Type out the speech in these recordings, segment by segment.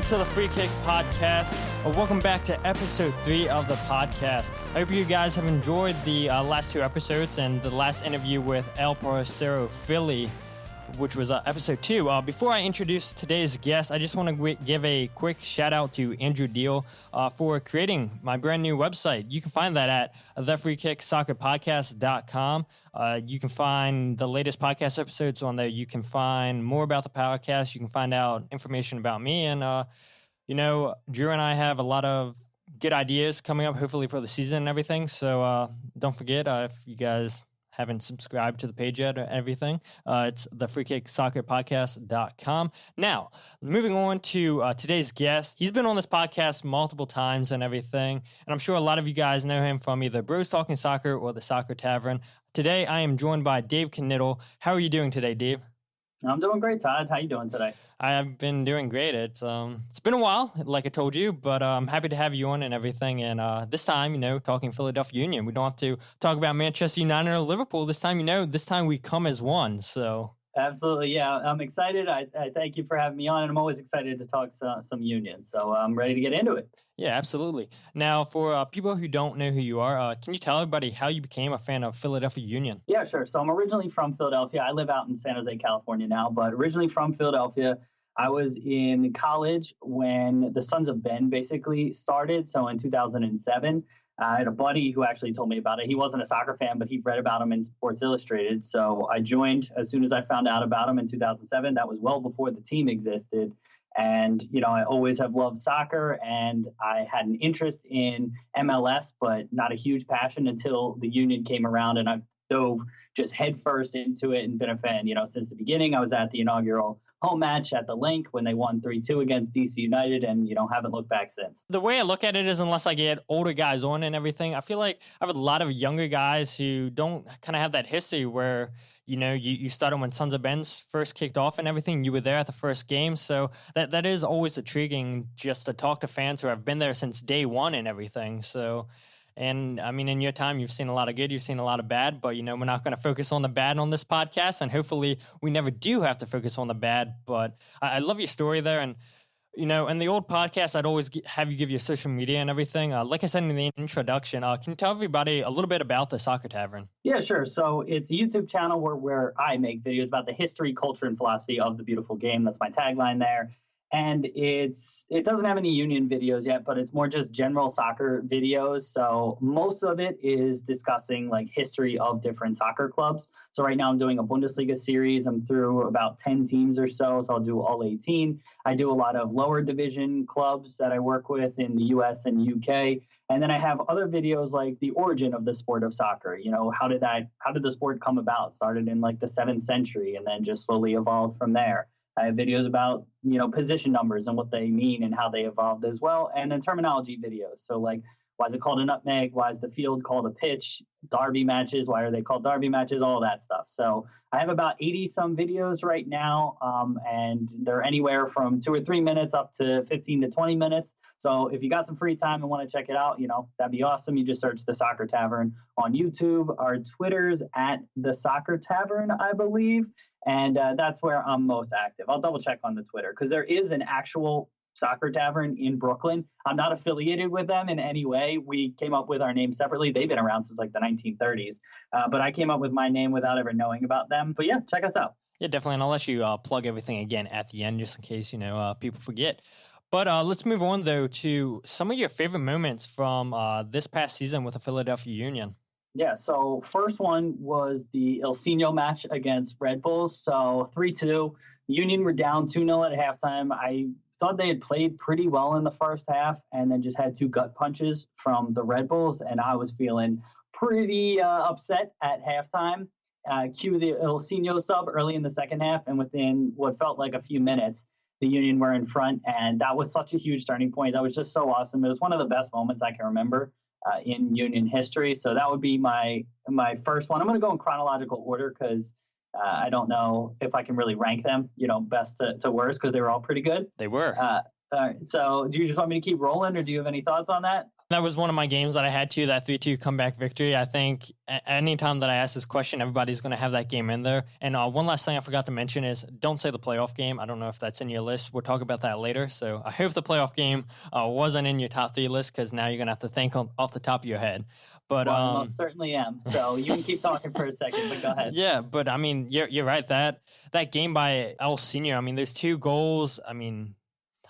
to the Free Kick Podcast. Welcome back to episode 3 of the podcast. I hope you guys have enjoyed the last 2 episodes and the last interview with El Parcero Philly, which was episode 2. Before I introduce today's guest, I just want to give a quick shout out to Andrew Deal for creating my brand new website. You can find that at thefreekicksoccerpodcast.com. You can find the latest podcast episodes on there. You can find more about the podcast. You can find out information about me. And, Drew and I have a lot of good ideas coming up, hopefully for the season and everything. So don't forget, if you guys haven't subscribed to the page yet or everything, it's thefreekicksoccerpodcast.com. Now, moving on to today's guest. He's been on this podcast multiple times and everything, and I'm sure a lot of you guys know him from either Bros Talking Soccer or the Soccer Tavern. Today, I am joined by Dave Knittel. How are you doing today, Dave? I'm doing great, Todd. How you doing today? I've been doing great. It's been a while, like I told you, but I'm happy to have you on and everything. And this time, talking Philadelphia Union. We don't have to talk about Manchester United or Liverpool. This time, this time we come as one. So absolutely, yeah. I'm excited. I thank you for having me on, and I'm always excited to talk some Union. So I'm ready to get into it. Yeah, absolutely. Now, for people who don't know who you are, can you tell everybody how you became a fan of Philadelphia Union? Yeah, sure. So I'm originally from Philadelphia. I live out in San Jose, California now, but originally from Philadelphia. I was in college when the Sons of Ben basically started. So in 2007, I had a buddy who actually told me about it. He wasn't a soccer fan, but he read about him in Sports Illustrated. So I joined as soon as I found out about him in 2007. That was well before the team existed. And, I always have loved soccer, and I had an interest in MLS, but not a huge passion until the Union came around, and I dove just headfirst into it and been a fan, since the beginning. I was at the inaugural home match at the Link when they won 3-2 against DC United, and, haven't looked back since. The way I look at it is, unless I get older guys on and everything, I feel like I have a lot of younger guys who don't kind of have that history where, you started when Sons of Ben's first kicked off and everything. You were there at the first game. So that is always intriguing just to talk to fans who have been there since day one and everything. So, and I mean, in your time, you've seen a lot of good, you've seen a lot of bad, but, we're not going to focus on the bad on this podcast. And hopefully we never do have to focus on the bad. But I love your story there. And, in the old podcast, I'd always have you give your social media and everything. Like I said in the introduction, can you tell everybody a little bit about the Soccer Tavern? Yeah, sure. So it's a YouTube channel where I make videos about the history, culture, and philosophy of the beautiful game. That's my tagline there. And it doesn't have any Union videos yet, but it's more just general soccer videos. So most of it is discussing like history of different soccer clubs. So right now I'm doing a Bundesliga series. I'm through about 10 teams or so. So I'll do all 18. I do a lot of lower division clubs that I work with in the US and UK. And then I have other videos like the origin of the sport of soccer. How did the sport come about? Started in like the 7th century and then just slowly evolved from there. I have videos about, position numbers and what they mean and how they evolved as well. And then terminology videos. So like, why is it called a nutmeg? Why is the field called a pitch? Derby matches. Why are they called derby matches? All that stuff. So I have about 80 some videos right now. And they're anywhere from 2 or 3 minutes up to 15 to 20 minutes. So if you got some free time and want to check it out, that'd be awesome. You just search the Soccer Tavern on YouTube. Our Twitter's at the Soccer Tavern, I believe. And that's where I'm most active. I'll double check on the Twitter because there is an actual Soccer Tavern in Brooklyn. I'm not affiliated with them in any way. We came up with our name separately. They've been around since like the 1930s. But I came up with my name without ever knowing about them. But yeah, check us out. Yeah, definitely. And I'll let you plug everything again at the end just in case, people forget. But let's move on, though, to some of your favorite moments from this past season with the Philadelphia Union. Yeah, so first one was the El Sino match against Red Bulls. So 3-2. Union were down 2-0 at halftime. I thought they had played pretty well in the first half and then just had 2 gut punches from the Red Bulls. And I was feeling pretty upset at halftime. Cue the El Sino sub early in the second half. And within what felt like a few minutes, the Union were in front. And that was such a huge turning point. That was just so awesome. It was one of the best moments I can remember in Union history. So that would be my first one. I'm going to go in chronological order because I don't know if I can really rank them, best to worst because they were all pretty good. They were. All right. So do you just want me to keep rolling or do you have any thoughts on that? That was one of my games that I had too, that 3-2 comeback victory. I think anytime that I ask this question, everybody's going to have that game in there. And one last thing I forgot to mention is don't say the playoff game. I don't know if that's in your list. We'll talk about that later. So I hope the playoff game wasn't in your top 3 list, because now you're going to have to think off the top of your head. But I most certainly am. So you can keep talking for a second, but go ahead. Yeah, but I mean, you're right. That game by El Senior, I mean, there's 2 goals. I mean,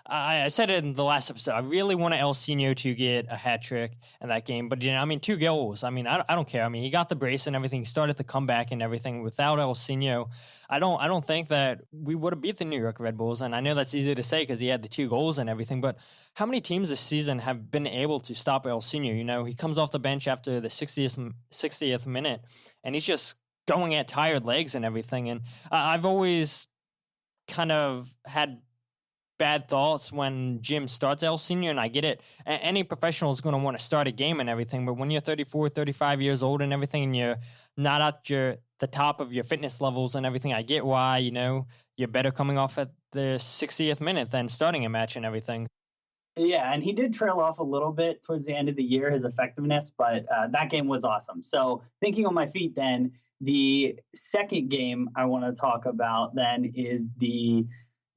I said it in the last episode. I really wanted El Senior to get a hat trick in that game, but I mean, 2 goals. I mean, I don't care. I mean, he got the brace and everything. He started the comeback and everything. Without El Senior, I don't think that we would have beat the New York Red Bulls. And I know that's easy to say because he had the 2 goals and everything. But how many teams this season have been able to stop El Senior? You know, he comes off the bench after the 60th minute, and he's just going at tired legs and everything. And I've always kind of had bad thoughts when Jim starts El Senior, and I get it. Any professional is going to want to start a game and everything, but when you're 34, 35 years old and everything, and you're not at the top of your fitness levels and everything, I get why, you know, you're better coming off at the 60th minute than starting a match and everything. Yeah, and he did trail off a little bit towards the end of the year, his effectiveness, but that game was awesome. So thinking on my feet then, the second game I want to talk about then is the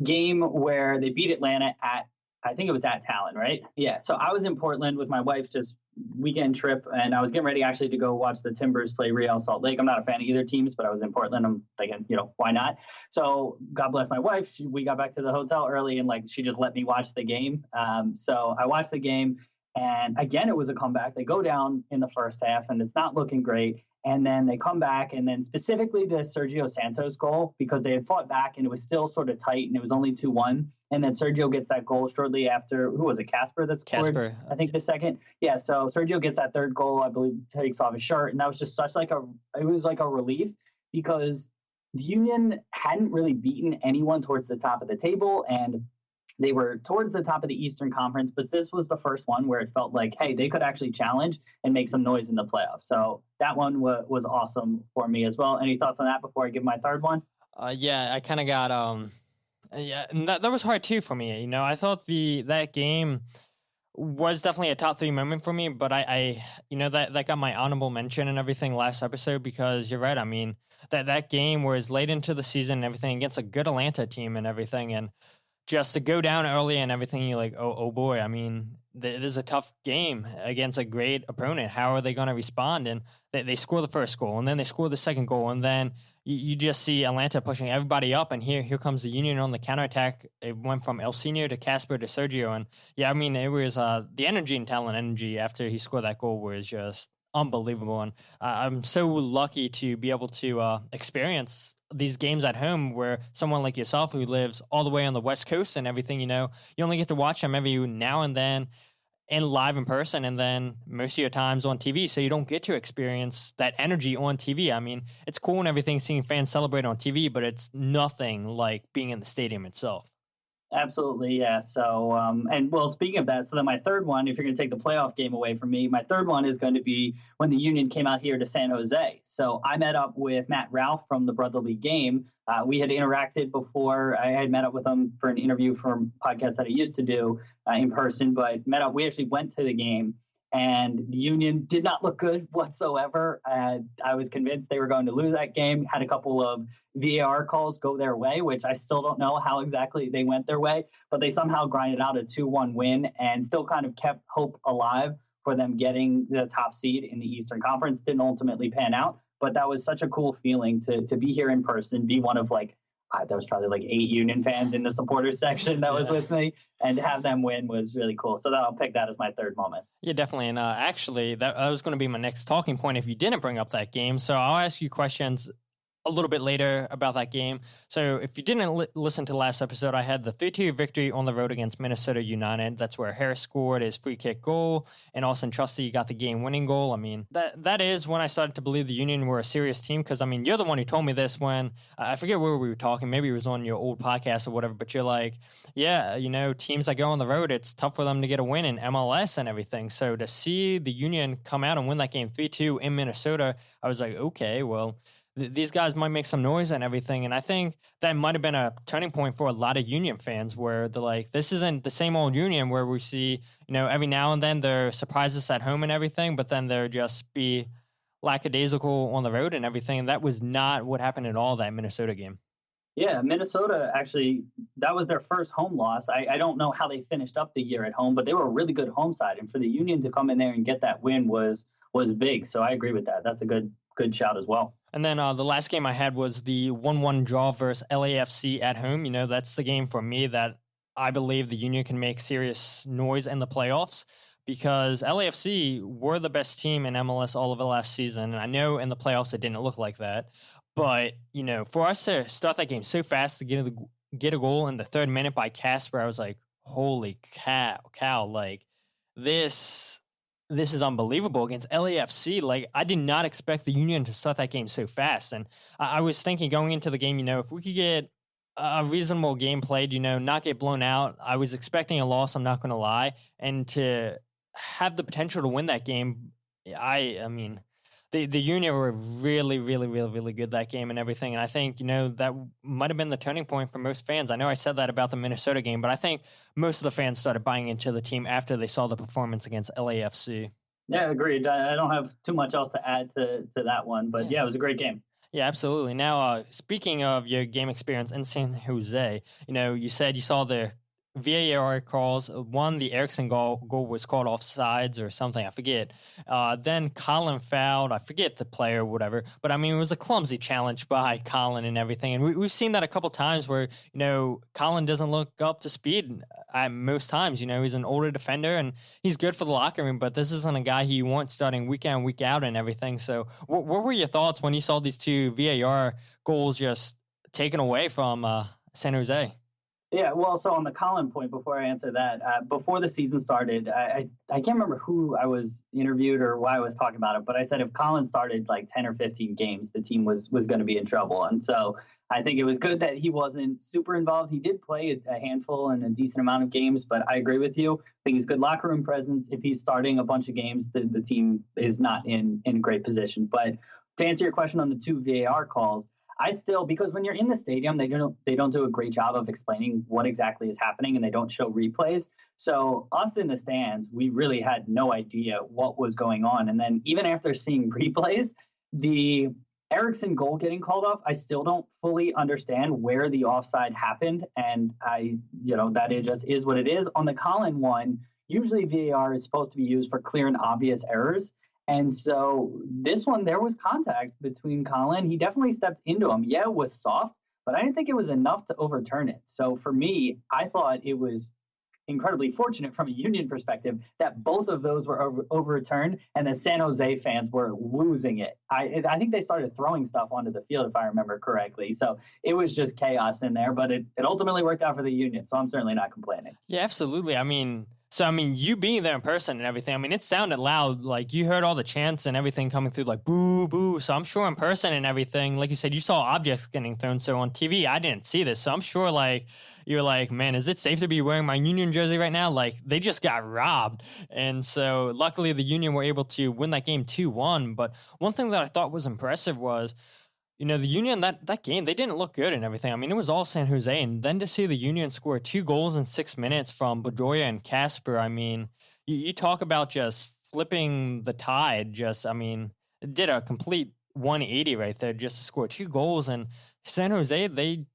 game where they beat Atlanta at, I think it was at Talon, right? Yeah. So I was in Portland with my wife, just weekend trip, and I was getting ready actually to go watch the Timbers play Real Salt Lake. I'm not a fan of either teams, but I was in Portland. I'm thinking, you know, why not? So God bless my wife. We got back to the hotel early, and like she just let me watch the game. So I watched the game, and again, it was a comeback. They go down in the first half, and it's not looking great. And then they come back, and then specifically the Sergio Santos goal, because they had fought back and it was still sort of tight and it was only 2-1. And then Sergio gets that goal shortly after, who was it, Casper that scored? Casper. I think the second. Yeah, so Sergio gets that third goal, I believe, takes off his shirt. And that was just it was like a relief, because the Union hadn't really beaten anyone towards the top of the table. And they were towards the top of the Eastern Conference, but this was the first one where it felt like, hey, they could actually challenge and make some noise in the playoffs. So that one was awesome for me as well. Any thoughts on that before I give my third one? Yeah, I kind of got and that was hard too for me. You know, I thought that game was definitely a top 3 moment for me, but I you know, that got my honorable mention and everything last episode, because you're right. I mean, that game was late into the season and everything against a good Atlanta team and everything, and just to go down early and everything, you're like, oh boy. I mean, it is a tough game against a great opponent. How are they going to respond? And they score the first goal, and then they score the second goal, and then you just see Atlanta pushing everybody up, and here comes the Union on the counterattack. It went from El Senior to Casper to Sergio, and yeah, I mean, it was the energy and talent energy after he scored that goal was just unbelievable. And I'm so lucky to be able to experience these games at home, where someone like yourself who lives all the way on the West Coast and everything, you know, you only get to watch them every now and then and live in person, and then most of your time's on TV, so you don't get to experience that energy on TV. I mean, it's cool and everything seeing fans celebrate on TV, but it's nothing like being in the stadium itself. Absolutely, yeah. So, and well, speaking of that, so then my third one, if you're going to take the playoff game away from me, my third one is going to be when the Union came out here to San Jose. So I met up with Matt Ralph from the Brotherly Game. We had interacted before. I had met up with him for an interview for a podcast that I used to do in person, but met up. We actually went to the game, and the Union did not look good whatsoever. I was convinced they were going to lose that game. Had a couple of VAR calls go their way, which I still don't know how exactly they went their way, but they somehow grinded out a 2-1 win and still kind of kept hope alive for them getting the top seed in the Eastern Conference. Didn't ultimately pan out, but that was such a cool feeling to be here in person, be one of like, there was probably like 8 Union fans in the supporters section that was with me, and to have them win was really cool. So I'll pick that as my third moment. Yeah, definitely. And actually, that was going to be my next talking point if you didn't bring up that game. So I'll ask you questions a little bit later about that game. So if you didn't listen to the last episode, I had the 3-2 victory on the road against Minnesota United. That's where Harris scored his free kick goal, and Auston Trusty got the game-winning goal. I mean, that is when I started to believe the Union were a serious team, because, I mean, you're the one who told me this when, I forget where we were talking, maybe it was on your old podcast or whatever, but you're like, yeah, you know, teams that go on the road, it's tough for them to get a win in MLS and everything. So to see the Union come out and win that game 3-2 in Minnesota, I was like, okay, well, these guys might make some noise and everything. And I think that might have been a turning point for a lot of Union fans where they're like, this isn't the same old Union where we see, every now and then they're surprise us at home and everything, but then they're just be lackadaisical on the road and everything. That was not what happened at all that Minnesota game. Yeah, Minnesota actually, that was their first home loss. I don't know how they finished up the year at home, but they were a really good home side. And for the Union to come in there and get that win was big. So I agree with that. That's a good shout as well. And then the last game I had was the 1-1 draw versus LAFC at home. That's the game for me that I believe the Union can make serious noise in the playoffs because LAFC were the best team in MLS all of the last season. And I know in the playoffs it didn't look like that. But, for us to start that game so fast to get a goal in the 3rd minute by Casper, I was like, holy cow, like this is unbelievable against LAFC. Like, I did not expect the Union to start that game so fast. And I was thinking going into the game, if we could get a reasonable game played, not get blown out, I was expecting a loss, I'm not going to lie. And to have the potential to win that game, I mean, the Union were really, really, really, really good that game and everything. And I think, that might have been the turning point for most fans. I know I said that about the Minnesota game, but I think most of the fans started buying into the team after they saw the performance against LAFC. Yeah, agreed. I don't have too much else to add to that one, but yeah, it was a great game. Yeah, absolutely. Now, speaking of your game experience in San Jose, you said you saw the VAR calls. One, the Eriksson goal was called offsides or something, I forget. Then Colin fouled, I forget the player or whatever, but I mean, it was a clumsy challenge by Colin and everything. And we've seen that a couple times where, Colin doesn't look up to speed at most times. He's an older defender and he's good for the locker room, but this isn't a guy who you want starting week in, week out and everything. So what were your thoughts when you saw these two VAR goals just taken away from San Jose? Yeah, well, so on the Colin point, before I answer that, before the season started, I can't remember who I was interviewed or why I was talking about it, but I said if Colin started like 10 or 15 games, the team was going to be in trouble. And so I think it was good that he wasn't super involved. He did play a handful and a decent amount of games, but I agree with you. I think he's good locker room presence. If he's starting a bunch of games, the team is not in a great position. But to answer your question on the two VAR calls, because when you're in the stadium, they don't do a great job of explaining what exactly is happening and they don't show replays. So us in the stands, we really had no idea what was going on. And then even after seeing replays, the Eriksson goal getting called off, I still don't fully understand where the offside happened. And that it just is what it is. On the Colin one, usually VAR is supposed to be used for clear and obvious errors. And so this one, there was contact between Colin. He definitely stepped into him. Yeah, it was soft, but I didn't think it was enough to overturn it. So for me, I thought it was incredibly fortunate from a Union perspective that both of those were overturned and the San Jose fans were losing it. I think they started throwing stuff onto the field, if I remember correctly. So it was just chaos in there, but it ultimately worked out for the Union. So I'm certainly not complaining. Yeah, absolutely. You being there in person and everything, it sounded loud. Like, you heard all the chants and everything coming through, like, boo, boo. So I'm sure in person and everything, like you said, you saw objects getting thrown. So on TV, I didn't see this. So I'm sure, like, you're like, man, is it safe to be wearing my Union jersey right now? Like, they just got robbed. And so luckily the Union were able to win that game 2-1. But one thing that I thought was impressive was, the Union, that game, they didn't look good and everything. It was all San Jose. And then to see the Union score 2 goals in 6 minutes from Bedoya and Casper, you talk about just flipping the tide. It did a complete 180 right there just to score 2 goals. And San Jose, they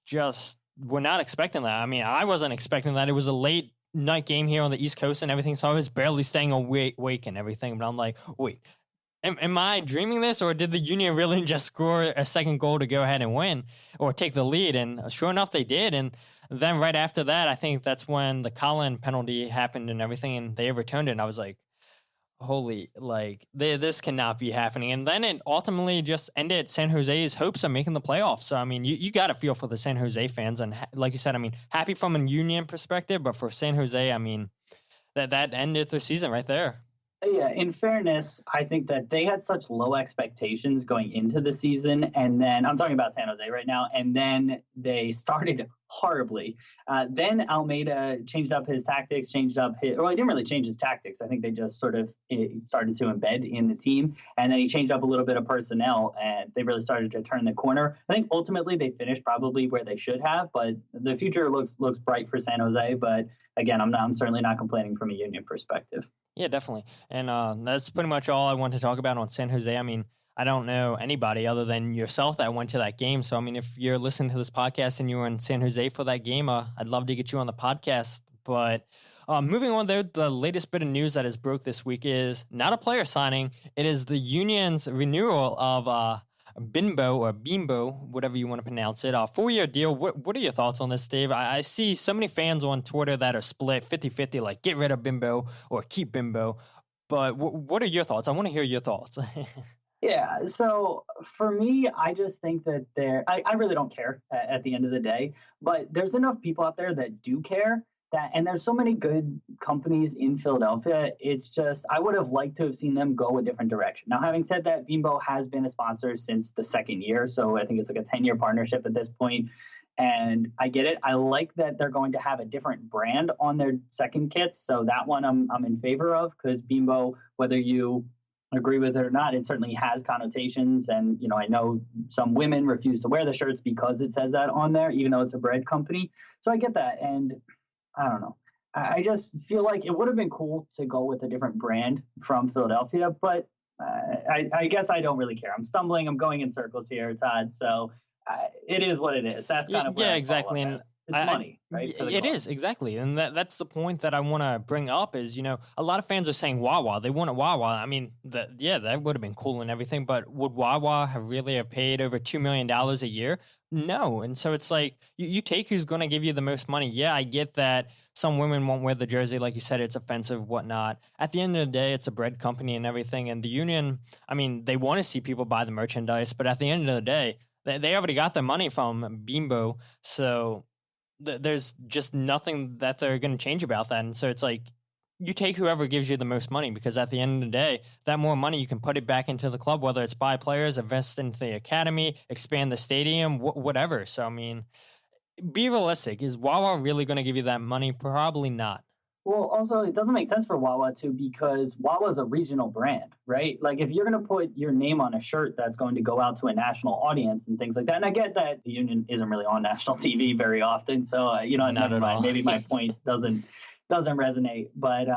just were not expecting that. I wasn't expecting that. It was a late night game here on the East Coast and everything, so I was barely staying awake and everything. But I'm like, wait. Am I dreaming this, or did the Union really just score a second goal to go ahead and win or take the lead? And sure enough, they did. And then right after that, I think that's when the Colin penalty happened and everything, and they overturned it. And I was like, holy, this cannot be happening. And then it ultimately just ended San Jose's hopes of making the playoffs. So, you got to feel for the San Jose fans. And like you said, happy from a Union perspective, but for San Jose, that ended their season right there. Yeah, in fairness, I think that they had such low expectations going into the season. And then I'm talking about San Jose right now. And then they started horribly. Then Almeida changed up his tactics, well, he didn't really change his tactics. I think they just sort of started to embed in the team. And then he changed up a little bit of personnel and they really started to turn the corner. I think ultimately they finished probably where they should have, but the future looks bright for San Jose. But again, I'm certainly not complaining from a Union perspective. Yeah, definitely. And that's pretty much all I want to talk about on San Jose. I mean, I don't know anybody other than yourself that went to that game. So, I mean, if you're listening to this podcast and you were in San Jose for that game, I'd love to get you on the podcast. But moving on, though, the latest bit of news that has broke this week is not a player signing. It is the Union's renewal of Bimbo, whatever you want to pronounce it, 4-year deal. What are your thoughts on this, Dave? I see so many fans on Twitter that are split 50-50, like get rid of Bimbo or keep Bimbo. But what are your thoughts? I want to hear your thoughts. Yeah, so for me, I just think that I really don't care at the end of the day, but there's enough people out there that do care and there's so many good companies in Philadelphia. It's just, I would have liked to have seen them go a different direction. Now, having said that, Bimbo has been a sponsor since the second year. So I think it's like a 10-year partnership at this point. And I get it. I like that they're going to have a different brand on their second kits. So that one I'm in favor of, because Bimbo, whether you agree with it or not, it certainly has connotations. And, I know some women refuse to wear the shirts because it says that on there, even though it's a bread company. So I get that. And I don't know. I just feel like it would have been cool to go with a different brand from Philadelphia, but I guess I don't really care. I'm stumbling. I'm going in circles here, Todd. So it is what it is. That's kind of where exactly. And it's money, right? It is, exactly. And that's the point that I want to bring up is, a lot of fans are saying Wawa. They want a Wawa. I mean, that would have been cool and everything, but would Wawa have really paid over $2 million a year? No. And so it's like, you take who's going to give you the most money. Yeah, I get that some women won't wear the jersey. Like you said, it's offensive, whatnot. At the end of the day, it's a bread company and everything. And the Union, I mean, they want to see people buy the merchandise, but at the end of the day, they already got their money from Bimbo, so there's just nothing that they're going to change about that. And so it's like, you take whoever gives you the most money, because at the end of the day, that more money, you can put it back into the club, whether it's buy players, invest into the academy, expand the stadium, whatever. So, I mean, be realistic. Is Wawa really going to give you that money? Probably not. Well, also, it doesn't make sense for Wawa too, because Wawa is a regional brand, right? Like, if you're going to put your name on a shirt that's going to go out to a national audience and things like that, and I get that the Union isn't really on national TV very often, so never mind. Maybe my point doesn't resonate, but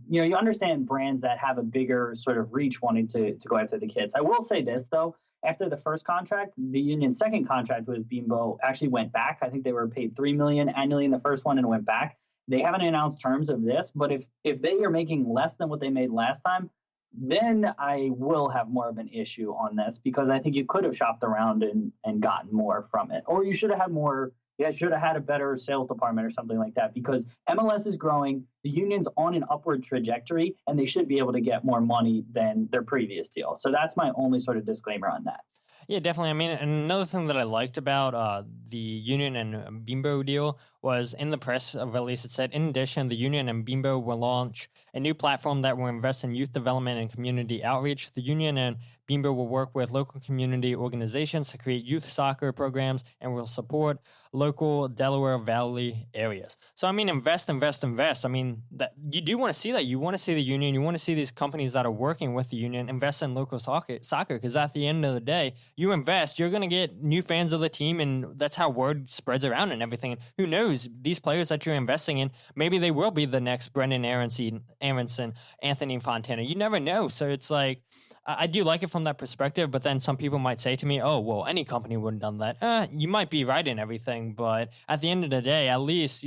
you understand brands that have a bigger sort of reach wanting to go after the kids. I will say this though. After the first contract, the Union's second contract with Bimbo actually went back. I think they were paid $3 million annually in the first one and went back. They haven't announced terms of this, but if they are making less than what they made last time, then I will have more of an issue on this, because I think you could have shopped around and gotten more from it. Or you should have had more. You guys should have had a better sales department or something like that, because MLS is growing. The Union's on an upward trajectory, and they should be able to get more money than their previous deal. So that's my only sort of disclaimer on that. Yeah, definitely. I mean, another thing that I liked about the Union and Bimbo deal was in the press release, it said, in addition, the Union and Bimbo will launch a new platform that will invest in youth development and community outreach. The Union and Bimbo will work with local community organizations to create youth soccer programs and will support local Delaware Valley areas. So, I mean, invest. I mean, that you do want to see that. You want to see the Union. You want to see these companies that are working with the Union invest in local soccer, because at the end of the day, you invest, you're going to get new fans of the team, and that's how word spreads around and everything. And who knows, these players that you're investing in, maybe they will be the next Brendan Aronson, Anthony Fontana. You never know. So it's like, I do like it from that perspective, but then some people might say to me, oh, well, any company would have done that. You might be right in everything, but at the end of the day, at least,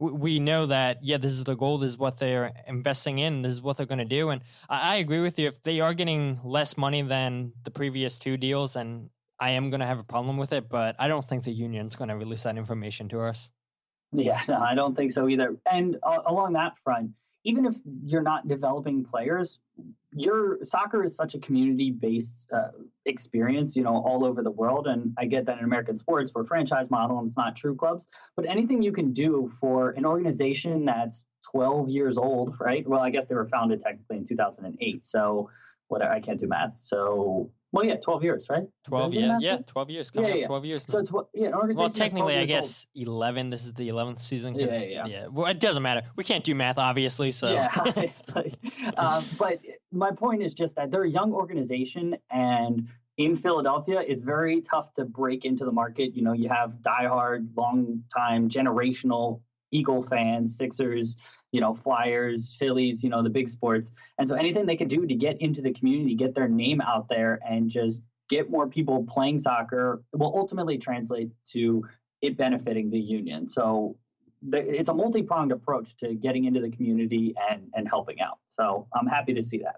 we know that, yeah, this is the goal, this is what they're investing in, this is what they're going to do. And I agree with you. If they are getting less money than the previous two deals, then I am going to have a problem with it, but I don't think the Union's going to release that information to us. Yeah, no, I don't think so either. And along that front, even if you're not developing players, your soccer is such a community-based experience, all over the world. And I get that in American sports, we're franchise model and it's not true clubs. But anything you can do for an organization that's 12 years old, right? Well, I guess they were founded technically in 2008. So I can't do math. So, well, yeah, 12 years, right? 12, yeah, 12 years. Coming up 12 years. So, an organization. Well, technically, I guess 11. This is the 11th season. Yeah. Well, it doesn't matter. We can't do math, obviously. So yeah, obviously. But my point is just that they're a young organization, and in Philadelphia, it's very tough to break into the market. You have diehard, long-time, generational Eagle fans, Sixers, Flyers, Phillies, the big sports. And so anything they could do to get into the community, get their name out there, and just get more people playing soccer will ultimately translate to it benefiting the union. So it's a multi-pronged approach to getting into the community and helping out. So I'm happy to see that.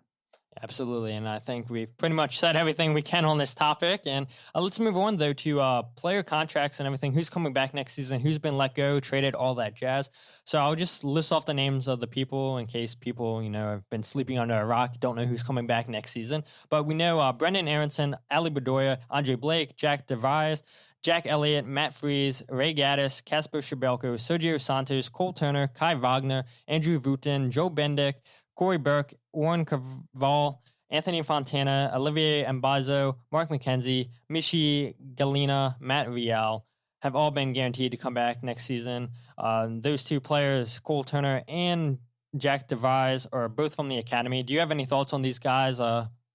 Absolutely. And I think we've pretty much said everything we can on this topic. And let's move on, though, to player contracts and everything. Who's coming back next season? Who's been let go, traded, all that jazz. So I'll just list off the names of the people in case people, have been sleeping under a rock, don't know who's coming back next season. But we know Brendan Aronson, Ali Bedoya, Andre Blake, Jack DeVries, Jack Elliott, Matt Freese, Ray Gadis, Casper Shabelko, Sergio Santos, Cole Turner, Kai Wagner, Andrew Vutin, Joe Bendick, Corey Burke, Warren Cavall, Anthony Fontana, Olivier Ambazo, Mark McKenzie, Michi Galina, Matt Rial have all been guaranteed to come back next season. Those two players, Cole Turner and Jack DeVries, are both from the academy. Do you have any thoughts on these guys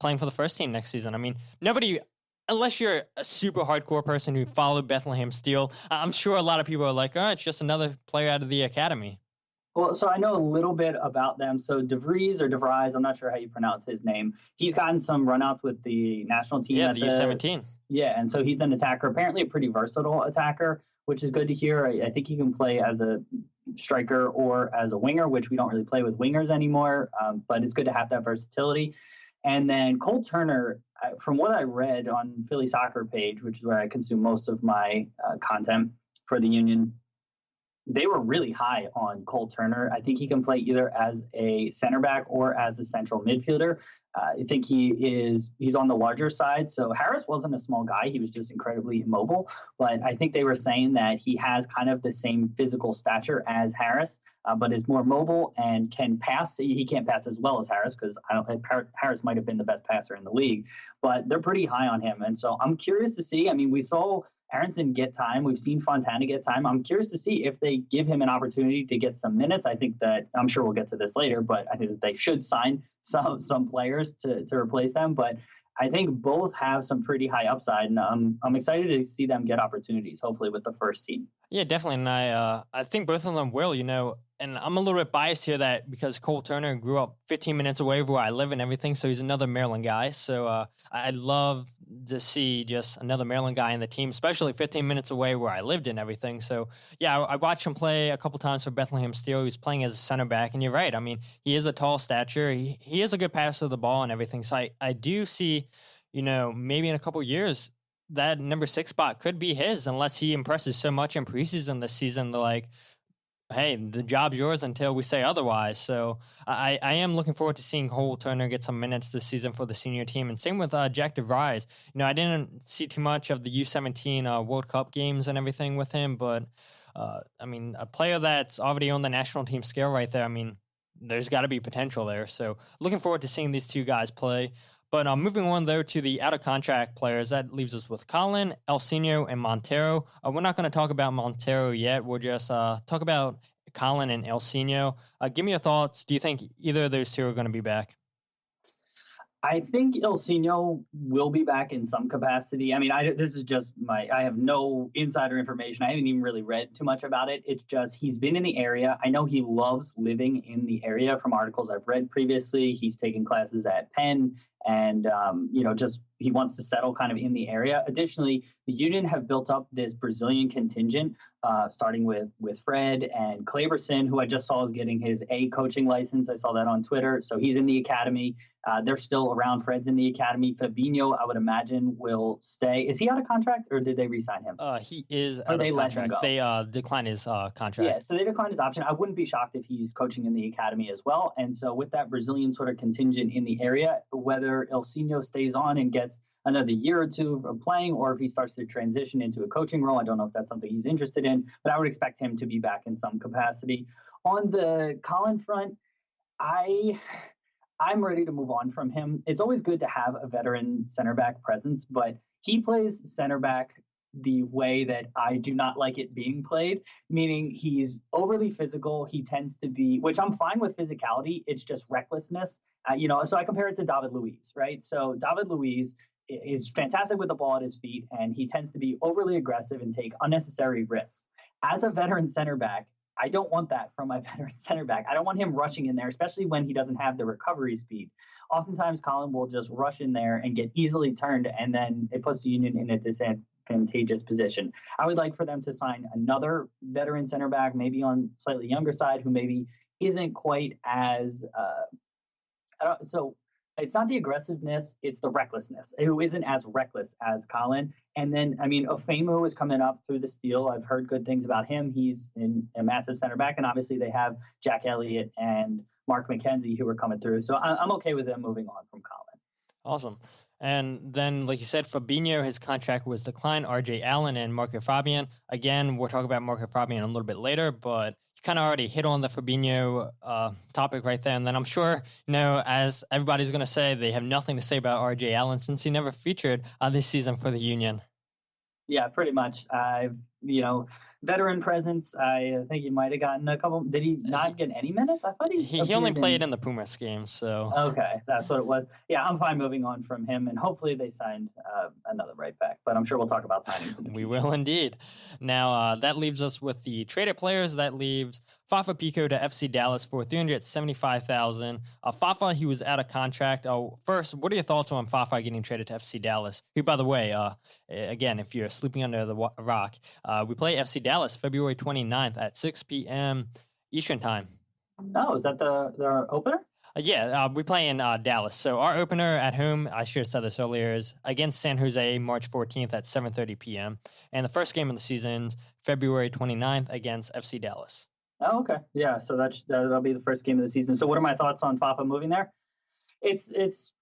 playing for the first team next season? I mean, nobody, unless you're a super hardcore person who followed Bethlehem Steel, I'm sure a lot of people are like, oh, it's just another player out of the academy. Well, so I know a little bit about them. So DeVries, I'm not sure how you pronounce his name. He's gotten some runouts with the national team. Yeah, the U17. Yeah, and so he's an attacker, apparently a pretty versatile attacker, which is good to hear. I think he can play as a striker or as a winger, which we don't really play with wingers anymore, but it's good to have that versatility. And then Cole Turner, from what I read on Philly Soccer page, which is where I consume most of my content for the Union, they were really high on Cole Turner. I think he can play either as a center back or as a central midfielder. I think he's on the larger side. So Harris wasn't a small guy. He was just incredibly immobile. But I think they were saying that he has kind of the same physical stature as Harris, but is more mobile and can pass. He can't pass as well as Harris because Harris might have been the best passer in the league. But they're pretty high on him. And so I'm curious to see. I mean, we saw Aronson get time. We've seen Fontana get time. I'm curious to see if they give him an opportunity to get some minutes. I think that, I'm sure we'll get to this later, but I think that they should sign some players to replace them. But I think both have some pretty high upside, and I'm excited to see them get opportunities, hopefully with the first team. Yeah, definitely. And I think both of them will, and I'm a little bit biased here that because Cole Turner grew up 15 minutes away where I live and everything, so he's another Maryland guy. So I'd love to see just another Maryland guy in the team, especially 15 minutes away where I lived and everything. So yeah, I watched him play a couple times for Bethlehem Steel. He was playing as a center back, and you're right. I mean, he is a tall stature. He is a good passer of the ball and everything. So I do see, maybe in a couple years, that number 6 spot could be his unless he impresses so much in preseason this season. Hey, the job's yours until we say otherwise. So I am looking forward to seeing Cole Turner get some minutes this season for the senior team. And same with Jack DeVries. I didn't see too much of the U17 World Cup games and everything with him, but a player that's already on the national team scale right there, there's got to be potential there. So looking forward to seeing these two guys play. But moving on, though, to the out-of-contract players, that leaves us with Colin, Elsinio, and Monteiro. We're not going to talk about Monteiro yet. We'll just talk about Colin and Elsinio. Give me your thoughts. Do you think either of those two are going to be back? I think Elsinio will be back in some capacity. This is just I have no insider information. I haven't even really read too much about it. It's just he's been in the area. I know he loves living in the area from articles I've read previously. He's taken classes at Penn and, just he wants to settle kind of in the area. Additionally, the Union have built up this Brazilian contingent, starting with Fred and Claverson, who I just saw is getting his A coaching license. I saw that on Twitter. So he's in the academy. They're still around. Fred's in the academy. Fabinho, I would imagine, will stay. Is he out of contract, or did they re-sign him? He is out of contract. They declined his contract. Yeah, so they declined his option. I wouldn't be shocked if he's coaching in the academy as well. And so with that Brazilian sort of contingent in the area, whether Ilsinho stays on and gets another year or two of playing, or if he starts to transition into a coaching role, I don't know if that's something he's interested in, but I would expect him to be back in some capacity. On the Colin front, I'm ready to move on from him. It's always good to have a veteran center back presence, but he plays center back the way that I do not like it being played, meaning he's overly physical. He tends to be, which I'm fine with physicality. It's just recklessness. So I compare it to David Luiz, right? So David Luiz is fantastic with the ball at his feet, and he tends to be overly aggressive and take unnecessary risks. As a veteran center back, I don't want that from my veteran center back. I don't want him rushing in there, especially when he doesn't have the recovery speed. Oftentimes, Colin will just rush in there and get easily turned, and then it puts the Union in a disadvantageous position. I would like for them to sign another veteran center back, maybe on slightly younger side, who maybe isn't quite as so it's not the aggressiveness, it's the recklessness, who isn't as reckless as Colin. And then, Ofemo is coming up through the steel. I've heard good things about him. He's a massive center back, and obviously they have Jack Elliott and Mark McKenzie who are coming through. So I'm okay with them moving on from Colin. Awesome. And then, like you said, Fabinho, his contract was declined. RJ Allen and Marco Fabian. Again, we'll talk about Marco Fabian a little bit later, but you kind of already hit on the Fabinho topic right there. And then I'm sure, as everybody's going to say, they have nothing to say about RJ Allen since he never featured this season for the Union. Yeah, pretty much. Veteran presence. I think he might have gotten a couple. Did he not get any minutes? I thought he only played in the Pumas game. So okay, that's what it was. Yeah, I'm fine moving on from him, and hopefully they signed another right back. But I'm sure we'll talk about signings in the We future. will indeed. Now that leaves us with the traded players. That leaves Fafa Picault to FC Dallas for $375,000. Fafa, he was out of contract. First, what are your thoughts on Fafa getting traded to FC Dallas? Who, by the way, again, if you're sleeping under the rock, we play FC Dallas February 29th at 6 p.m. Eastern time. Oh, is that the opener? We play in Dallas. So our opener at home, I should have said this earlier, is against San Jose, March 14th at 7:30 p.m. And the first game of the season's February 29th against FC Dallas. Oh, okay. Yeah, so that'll be the first game of the season. So what are my thoughts on Fafa moving there? It's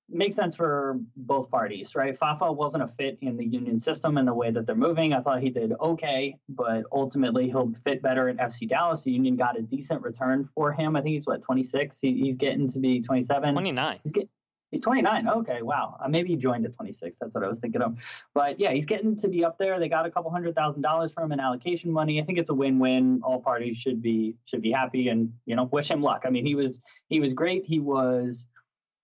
makes sense for both parties, right? Fafa wasn't a fit in the Union system and the way that they're moving. I thought he did okay, but ultimately he'll fit better in FC Dallas. The Union got a decent return for him. I think he's 26. He's getting to be 27. 29. He's 29. Okay, wow. Maybe he joined at 26. That's what I was thinking of. But yeah, he's getting to be up there. They got a couple $100,000 from him in allocation money. I think it's a win-win. All parties should be happy and wish him luck. I mean, he was great. He was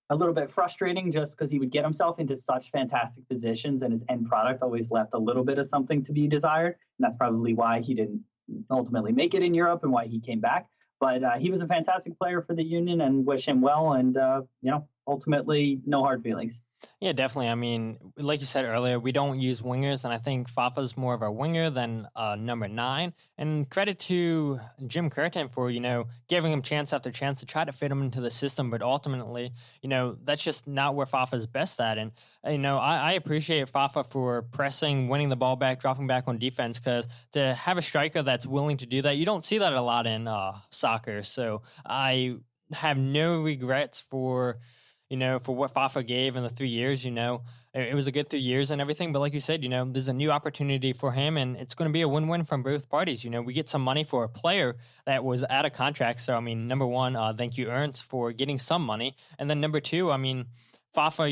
a little bit frustrating just because he would get himself into such fantastic positions and his end product always left a little bit of something to be desired. And that's probably why he didn't ultimately make it in Europe and why he came back. But he was a fantastic player for the Union and wish him well. And, ultimately, no hard feelings. Yeah, definitely. I mean, like you said earlier, we don't use wingers, and I think Fafa's more of a winger than number 9. And credit to Jim Curtin for, giving him chance after chance to try to fit him into the system. But ultimately, that's just not where Fafa's best at. And, I appreciate Fafa for pressing, winning the ball back, dropping back on defense, because to have a striker that's willing to do that, you don't see that a lot in soccer. So I have no regrets for what Fafa gave in the 3 years. It was a good 3 years and everything. But like you said, there's a new opportunity for him, and it's going to be a win-win from both parties. We get some money for a player that was out of contract. So, number one, thank you, Ernst, for getting some money. And then number two, Fafa,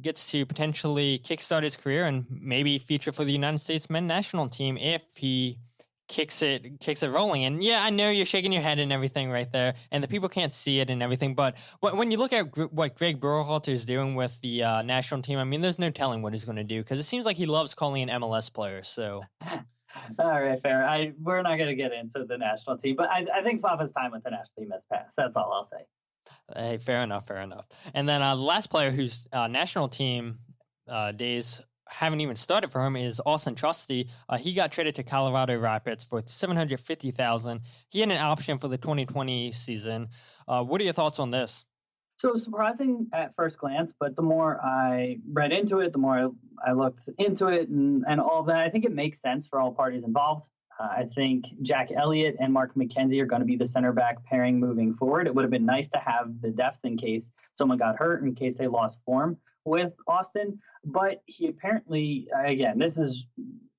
gets to potentially kickstart his career and maybe feature for the United States men's national team if he kicks it rolling. And yeah, I know you're shaking your head and everything right there, and the people can't see it and everything, but when you look at what Greg Berhalter is doing with the national team, there's no telling what he's going to do, because it seems like he loves calling in MLS players. So all right, fair. We're not going to get into the national team, but I think Fafa's time with the national team has passed. That's all I'll say. Hey, fair enough. And then the last player whose national team days haven't even started for him is Auston Trusty. He got traded to Colorado Rapids for $750,000. He had an option for the 2020 season. What are your thoughts on this? So surprising at first glance, but the more I read into it, the more I looked into it and all of that, I think it makes sense for all parties involved. I think Jack Elliott and Mark McKenzie are going to be the center back pairing moving forward. It would have been nice to have the depth in case someone got hurt, in case they lost form with Auston. But he apparently, again, this is,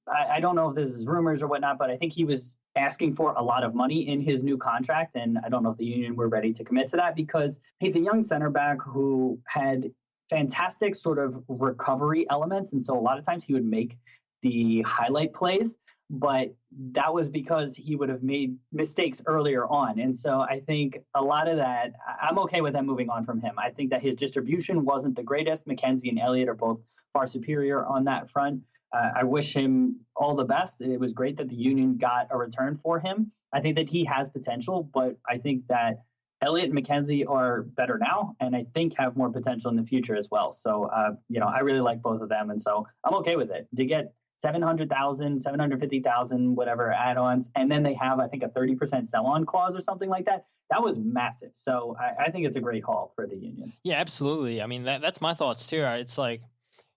I don't know if this is rumors or whatnot, but I think he was asking for a lot of money in his new contract. And I don't know if the Union were ready to commit to that because he's a young center back who had fantastic sort of recovery elements. And so a lot of times he would make the highlight plays, but that was because he would have made mistakes earlier on. And so I think a lot of that, I'm okay with them moving on from him. I think that his distribution wasn't the greatest. McKenzie and Elliott are both far superior on that front. I wish him all the best. It was great that the Union got a return for him. I think that he has potential, but I think that Elliott and McKenzie are better now, and I think have more potential in the future as well. So, I really like both of them, and so I'm okay with it. To get 700,000, 750,000, whatever add-ons, and then they have, I think, a 30% sell-on clause or something like that. That was massive. So I think it's a great haul for the Union. Yeah, absolutely. I mean, that's my thoughts too. It's like,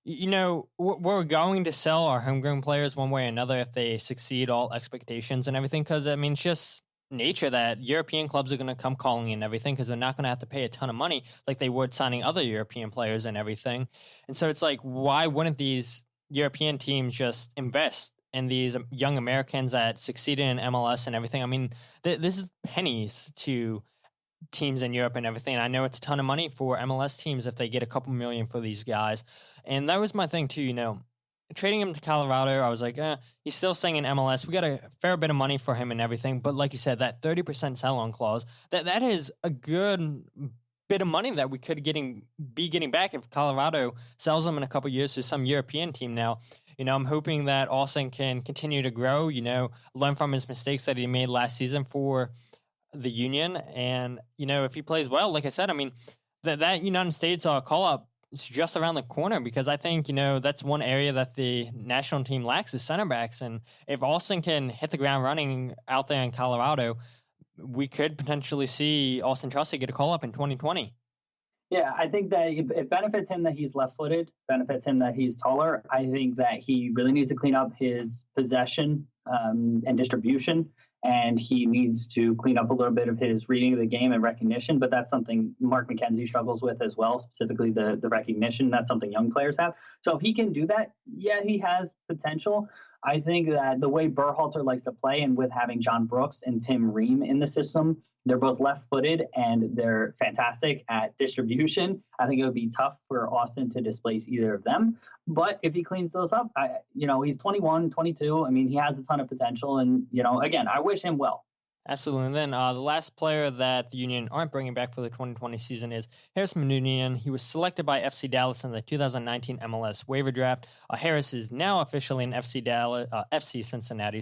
we're going to sell our homegrown players one way or another if they succeed all expectations and everything. Because, I mean, it's just nature that European clubs are going to come calling and everything because they're not going to have to pay a ton of money like they would signing other European players and everything. And so it's like, why wouldn't these European teams just invest in these young Americans that succeeded in MLS and everything? I mean, this is pennies to teams in Europe and everything. And I know it's a ton of money for MLS teams if they get a couple million for these guys. And that was my thing too, trading him to Colorado, I was like, he's still staying in MLS. We got a fair bit of money for him and everything. But like you said, that 30% sell-on clause, that is a good bit of money that we could be getting back if Colorado sells him in a couple of years to some European team now. I'm hoping that Auston can continue to grow, learn from his mistakes that he made last season for the Union. And, if he plays well, like I said, I mean, that United States call-up is just around the corner because I think, that's one area that the national team lacks is center backs. And if Auston can hit the ground running out there in Colorado, we could potentially see Auston Trusty get a call-up in 2020. Yeah, I think that it benefits him that he's left-footed, benefits him that he's taller. I think that he really needs to clean up his possession and distribution, and he needs to clean up a little bit of his reading of the game and recognition, but that's something Mark McKenzie struggles with as well, specifically the recognition. That's something young players have. So if he can do that, yeah, he has potential. I think that the way Berhalter likes to play, and with having John Brooks and Tim Ream in the system, they're both left-footed and they're fantastic at distribution. I think it would be tough for Auston to displace either of them. But if he cleans those up, he's 21, 22. I mean, he has a ton of potential. And, again, I wish him well. Absolutely. And then the last player that the Union aren't bringing back for the 2020 season is Harris Medunjanin. He was selected by FC Dallas in the 2019 MLS waiver draft. Harris is now officially an FC Cincinnati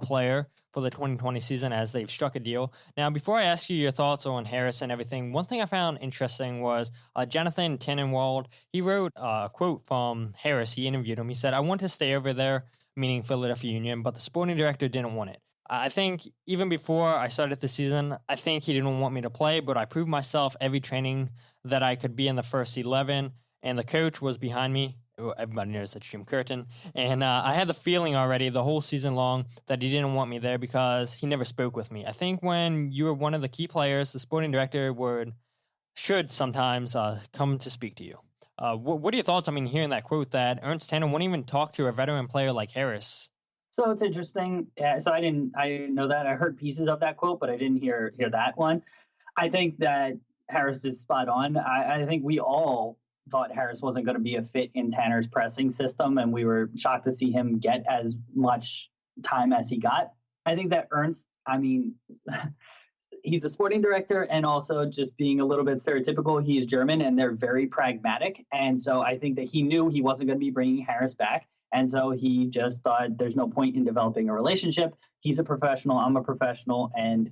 player for the 2020 season as they've struck a deal. Now, before I ask you your thoughts on Harris and everything, one thing I found interesting was Jonathan Tannenwald. He wrote a quote from Harris. He interviewed him. He said, "I want to stay over there," meaning Philadelphia Union, but the sporting director didn't want it. I think even before I started the season, I think he didn't want me to play, but I proved myself every training that I could be in the first 11, and the coach was behind me. Everybody knows that's Jim Curtin. And I had the feeling already the whole season long that he didn't want me there because he never spoke with me. I think when you are one of the key players, the sporting director should sometimes come to speak to you. What are your thoughts? I mean, hearing that quote that Ernst wouldn't even talk to a veteran player like Harris. So it's interesting. So I didn't know that. I heard pieces of that quote, but I didn't hear that one. I think that Harris is spot on. I think we all thought Harris wasn't going to be a fit in Tanner's pressing system, and we were shocked to see him get as much time as he got. I think that Ernst, he's a sporting director, and also just being a little bit stereotypical, he's German, and they're very pragmatic. And so I think that he knew he wasn't going to be bringing Harris back. And so he just thought there's no point in developing a relationship. He's a professional. I'm a professional. And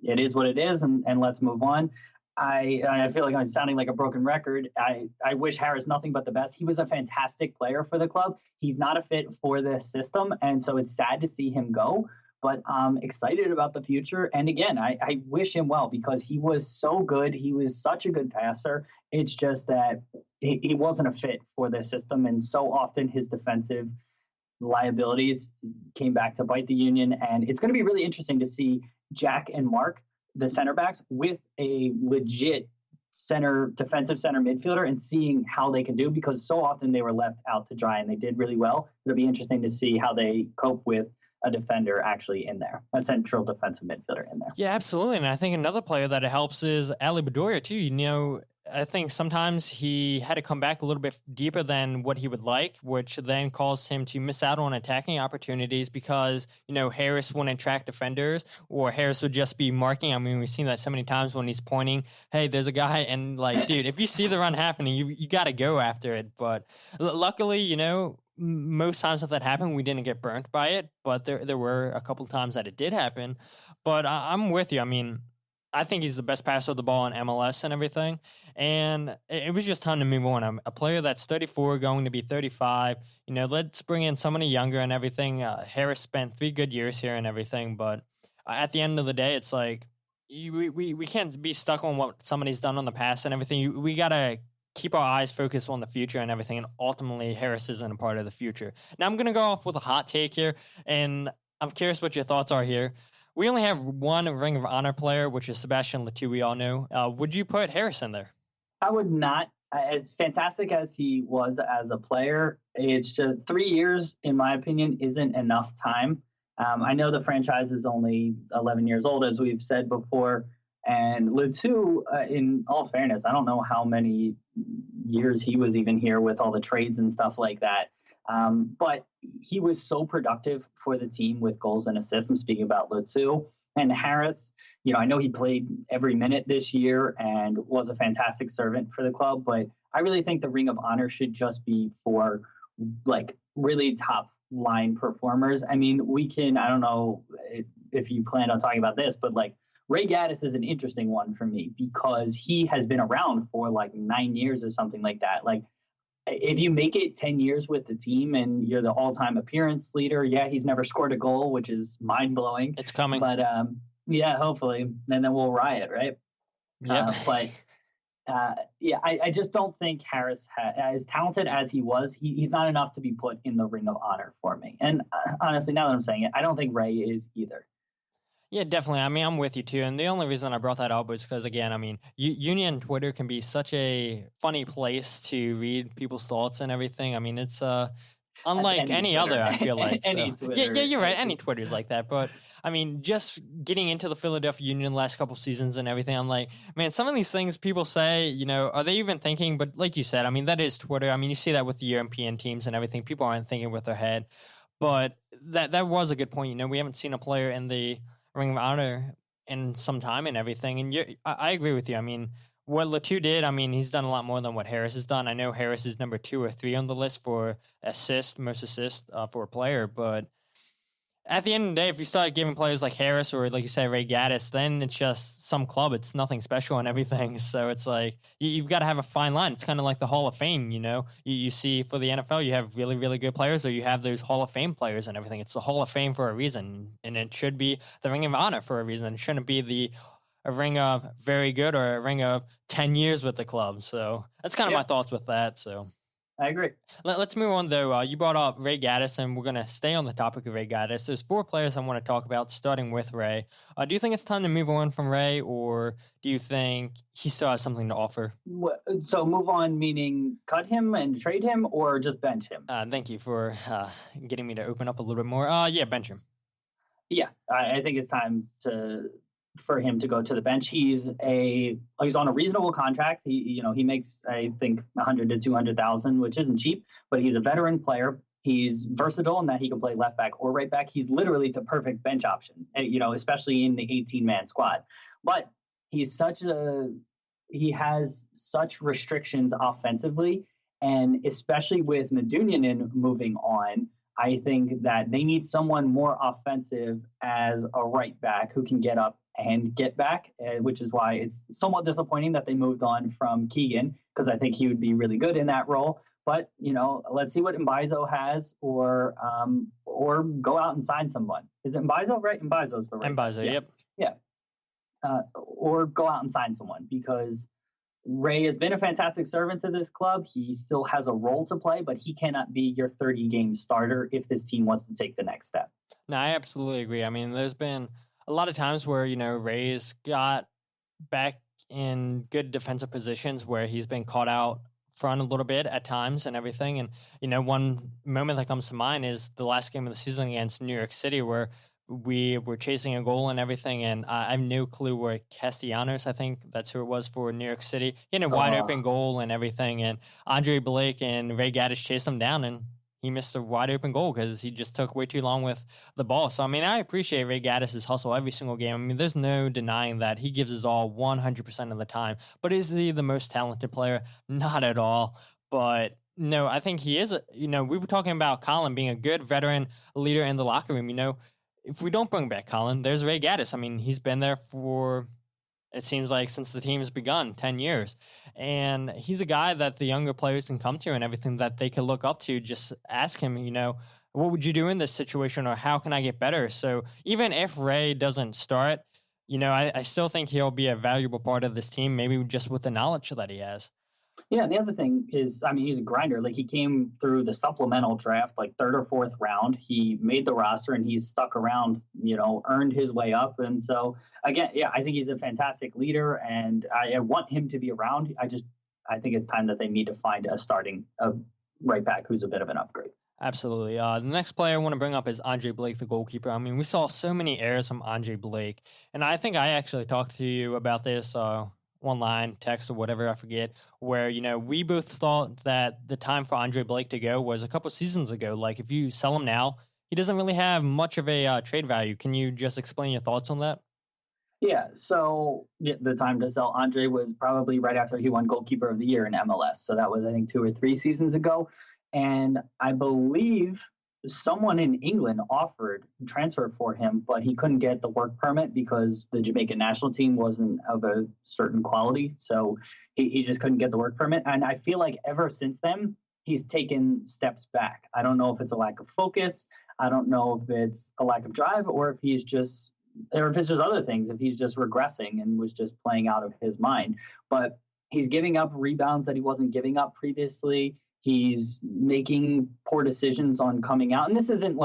it is what it is. And let's move on. I feel like I'm sounding like a broken record. I wish Harris nothing but the best. He was a fantastic player for the club. He's not a fit for this system, and so it's sad to see him go. But I'm excited about the future. And again, I wish him well because he was so good. He was such a good passer. It's just that he wasn't a fit for this system, and so often his defensive liabilities came back to bite the Union. And it's going to be really interesting to see Jack and Mark, the center backs, with a legit defensive center midfielder and seeing how they can do, because so often they were left out to dry and they did really well. It'll be interesting to see how they cope with a defender actually in there, a central defensive midfielder in there. Yeah, absolutely. And I think another player that it helps is Ali Bedoya too. You know, I think sometimes he had to come back a little bit deeper than what he would like, which then caused him to miss out on attacking opportunities because, you know, Harris wouldn't track defenders or Harris would just be marking. I mean, we've seen that so many times when he's pointing, hey, there's a guy. And like, dude, if you see the run happening, you got to go after it. But luckily, you know, most times that happened, we didn't get burnt by it. But there were a couple of times that it did happen. But I'm with you. I mean, I think he's the best passer of the ball in MLS and everything. And it was just time to move on. A player that's 34, going to be 35. You know, let's bring in somebody younger and everything. Harris spent 3 good years here and everything. But at the end of the day, it's like we can't be stuck on what somebody's done in the past and everything. We got to keep our eyes focused on the future and everything. And ultimately, Harris isn't a part of the future. Now, I'm going to go off with a hot take here. And I'm curious what your thoughts are here. We only have one Ring of Honor player, which is Sebastian Letou, we all know. Would you put Harris in there? I would not. As fantastic as he was as a player, it's just 3 years, in my opinion, isn't enough time. I know the franchise is only 11 years old, as we've said before. And Letou, in all fairness, I don't know how many years he was even here with all the trades and stuff like that. But he was so productive for the team with goals and assists. I'm speaking about Letou. And Harris, you know, I know he played every minute this year and was a fantastic servant for the club, but I really think the Ring of Honor should just be for like really top line performers. I mean, I don't know if you plan on talking about this, but like Ray Gadis is an interesting one for me because he has been around for like 9 years or something like that. Like, if you make it 10 years with the team and you're the all-time appearance leader, yeah, he's never scored a goal, which is mind-blowing. It's coming. But, yeah, hopefully. And then we'll riot, right? Yeah. I just don't think Harris, as talented as he was, he's not enough to be put in the Ring of Honor for me. And honestly, now that I'm saying it, I don't think Ray is either. Yeah, definitely. I mean, I'm with you too. And the only reason I brought that up was because, again, I mean, Union Twitter can be such a funny place to read people's thoughts and everything. I mean, it's unlike any Twitter. other, I feel like. Any so. Twitter. Yeah, you're right. Any Twitter's like that. But, I mean, just getting into the Philadelphia Union the last couple seasons and everything, I'm like, man, some of these things people say, you know, are they even thinking? But like you said, I mean, that is Twitter. I mean, you see that with the European teams and everything. People aren't thinking with their head. But that was a good point. You know, we haven't seen a player in the Ring of Honor in some time and everything. And I agree with you. I mean, what Letou did, I mean, he's done a lot more than what Harris has done. I know Harris is number 2 or 3 on the list for most assists for a player. But at the end of the day, if you start giving players like Harris or, like you said, Ray Gadis, then it's just some club. It's nothing special and everything. So it's like you've got to have a fine line. It's kind of like the Hall of Fame, you know. You see for the NFL, you have really, really good players, or you have those Hall of Fame players and everything. It's the Hall of Fame for a reason, and it should be the Ring of Honor for a reason. It shouldn't be a ring of very good or a ring of 10 years with the club. So that's kind of my thoughts with that. So I agree. Let's move on, though. You brought up Ray Gadis, and we're going to stay on the topic of Ray Gadis. There's 4 players I want to talk about, starting with Ray. Do you think it's time to move on from Ray, or do you think he still has something to offer? So move on, meaning cut him and trade him, or just bench him? Thank you for getting me to open up a little bit more. Yeah, bench him. Yeah, I think it's time for him to go to the bench. He's on a reasonable contract. He makes, I think, 100 to 200,000, which isn't cheap, but he's a veteran player. He's versatile in that he can play left back or right back. He's literally the perfect bench option, you know, especially in the 18-man squad. But he has such restrictions offensively, and especially with Medunjanin moving on, I think that they need someone more offensive as a right back who can get up and get back, which is why it's somewhat disappointing that they moved on from Keegan, because I think he would be really good in that role. But, let's see what Mbaizo has, or go out and sign someone. Is it Mbaizo, right? Mbaizo's the right Mbaizo, yeah. yep. Yeah. Or go out and sign someone, because Ray has been a fantastic servant to this club. He still has a role to play, but he cannot be your 30-game starter if this team wants to take the next step. No, I absolutely agree. I mean, there's been a lot of times where, Ray's got back in good defensive positions where he's been caught out front a little bit at times and everything. And, one moment that comes to mind is the last game of the season against New York City, where we were chasing a goal and everything, and I have no clue where Castellanos, I think that's who it was for New York City, he had a wide open goal and everything, and Andre Blake and Ray Gadis chased him down, and he missed a wide open goal because he just took way too long with the ball. So, I mean, I appreciate Ray Gadis' hustle every single game. I mean, there's no denying that he gives his all 100% of the time. But is he the most talented player? Not at all. But no, I think he is. We were talking about Colin being a good veteran leader in the locker room. If we don't bring back Colin, there's Ray Gadis. I mean, he's been there for, it seems like, since the team has begun, 10 years. And he's a guy that the younger players can come to and everything that they can look up to. Just ask him, what would you do in this situation, or how can I get better? So even if Ray doesn't start, I still think he'll be a valuable part of this team, maybe just with the knowledge that he has. Yeah, the other thing is, I mean, he's a grinder. Like, he came through the supplemental draft, like 3rd or 4th round. He made the roster and he's stuck around, earned his way up. And so, again, yeah, I think he's a fantastic leader, and I want him to be around. I think it's time that they need to find a right back who's a bit of an upgrade. Absolutely. The next player I want to bring up is Andre Blake, the goalkeeper. I mean, we saw so many errors from Andre Blake, and I think I actually talked to you about this online, text, or whatever, I forget, where, we both thought that the time for Andre Blake to go was a couple seasons ago. Like, if you sell him now, he doesn't really have much of a trade value. Can you just explain your thoughts on that? Yeah, so the time to sell Andre was probably right after he won Goalkeeper of the Year in MLS. So that was, I think, 2 or 3 seasons ago. And I believe someone in England offered transfer for him, but he couldn't get the work permit because the Jamaican national team wasn't of a certain quality. So he just couldn't get the work permit. And I feel like ever since then, he's taken steps back. I don't know if it's a lack of focus. I don't know if it's a lack of drive, or if it's just other things, if he's just regressing and was just playing out of his mind. But he's giving up rebounds that he wasn't giving up previously. He's making poor decisions on coming out. And this isn't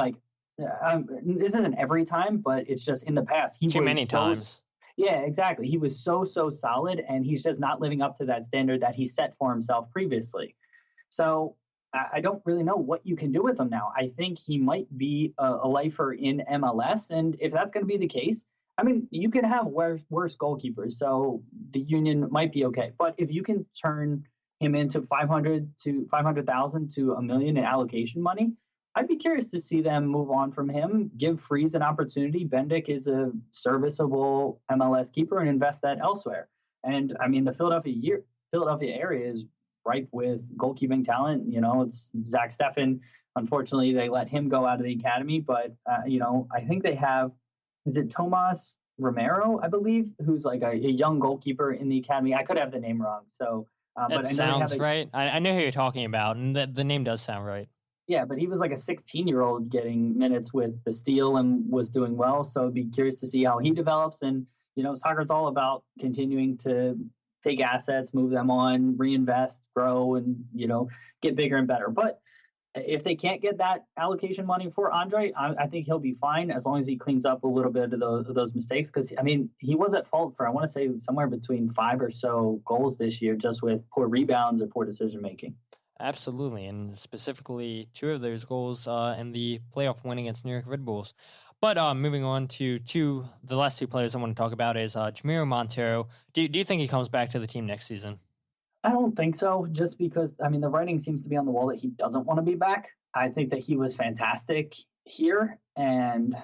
this isn't every time, but it's just in the past. Too many times. Yeah, exactly. He was so solid, and he's just not living up to that standard that he set for himself previously. So I don't really know what you can do with him now. I think he might be a lifer in MLS. And if that's going to be the case, I mean, you can have worse goalkeepers. So the Union might be okay. But if you can turn him into 500,000 to $1 million in allocation money, I'd be curious to see them move on from him, give Freeze an opportunity. Bendik is a serviceable MLS keeper, and invest that elsewhere. And I mean, the Philadelphia area is ripe with goalkeeping talent. It's Zach Steffen. Unfortunately, they let him go out of the academy, but I think they have, is it Tomas Romero, I believe, who's like a young goalkeeper in the academy. I could have the name wrong. So, that sounds right. I know who you're talking about, and the name does sound right. Yeah, but he was like a 16-year-old getting minutes with the Steel and was doing well. So I'd be curious to see how he develops. And, soccer's all about continuing to take assets, move them on, reinvest, grow, and, get bigger and better. But if they can't get that allocation money for Andre, I think he'll be fine as long as he cleans up a little bit of those mistakes. Because, I mean, he was at fault for, I want to say, somewhere between 5 or so goals this year, just with poor rebounds or poor decision-making. Absolutely, and specifically 2 of those goals in the playoff win against New York Red Bulls. But moving on to the last 2 players I want to talk about is Jamiro Monteiro. Do you think he comes back to the team next season? I don't think so, just because, I mean, the writing seems to be on the wall that he doesn't want to be back. I think that he was fantastic here, and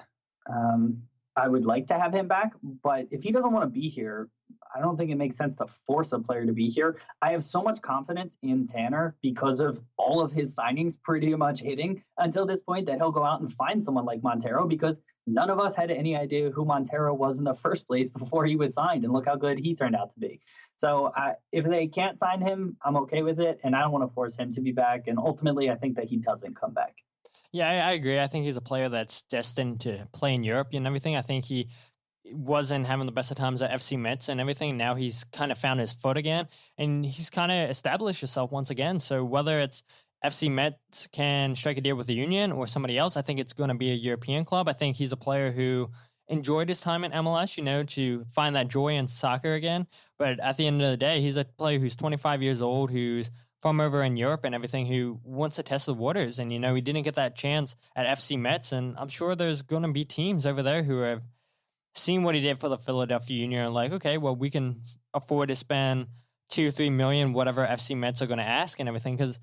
I would like to have him back, but if he doesn't want to be here, I don't think it makes sense to force a player to be here. I have so much confidence in Tanner because of all of his signings pretty much hitting until this point that he'll go out and find someone like Monteiro, because none of us had any idea who Monteiro was in the first place before he was signed, and look how good he turned out to be. So if they can't sign him, I'm okay with it, and I don't want to force him to be back. And ultimately, I think that he doesn't come back. Yeah, I agree. I think he's a player that's destined to play in Europe and everything. I think he wasn't having the best of times at FC Metz and everything. Now he's kind of found his foot again, and he's kind of established himself once again. So whether it's FC Metz can strike a deal with the Union or somebody else, I think it's going to be a European club. I think he's a player who enjoyed his time in MLS, to find that joy in soccer again. But at the end of the day, he's a player who's 25 years old, who's from over in Europe and everything, who wants to test the waters. And, he didn't get that chance at FC Metz. And I'm sure there's going to be teams over there who have seen what he did for the Philadelphia Union and like, okay, well, we can afford to spend 2-3 million, whatever FC Metz are going to ask and everything. Because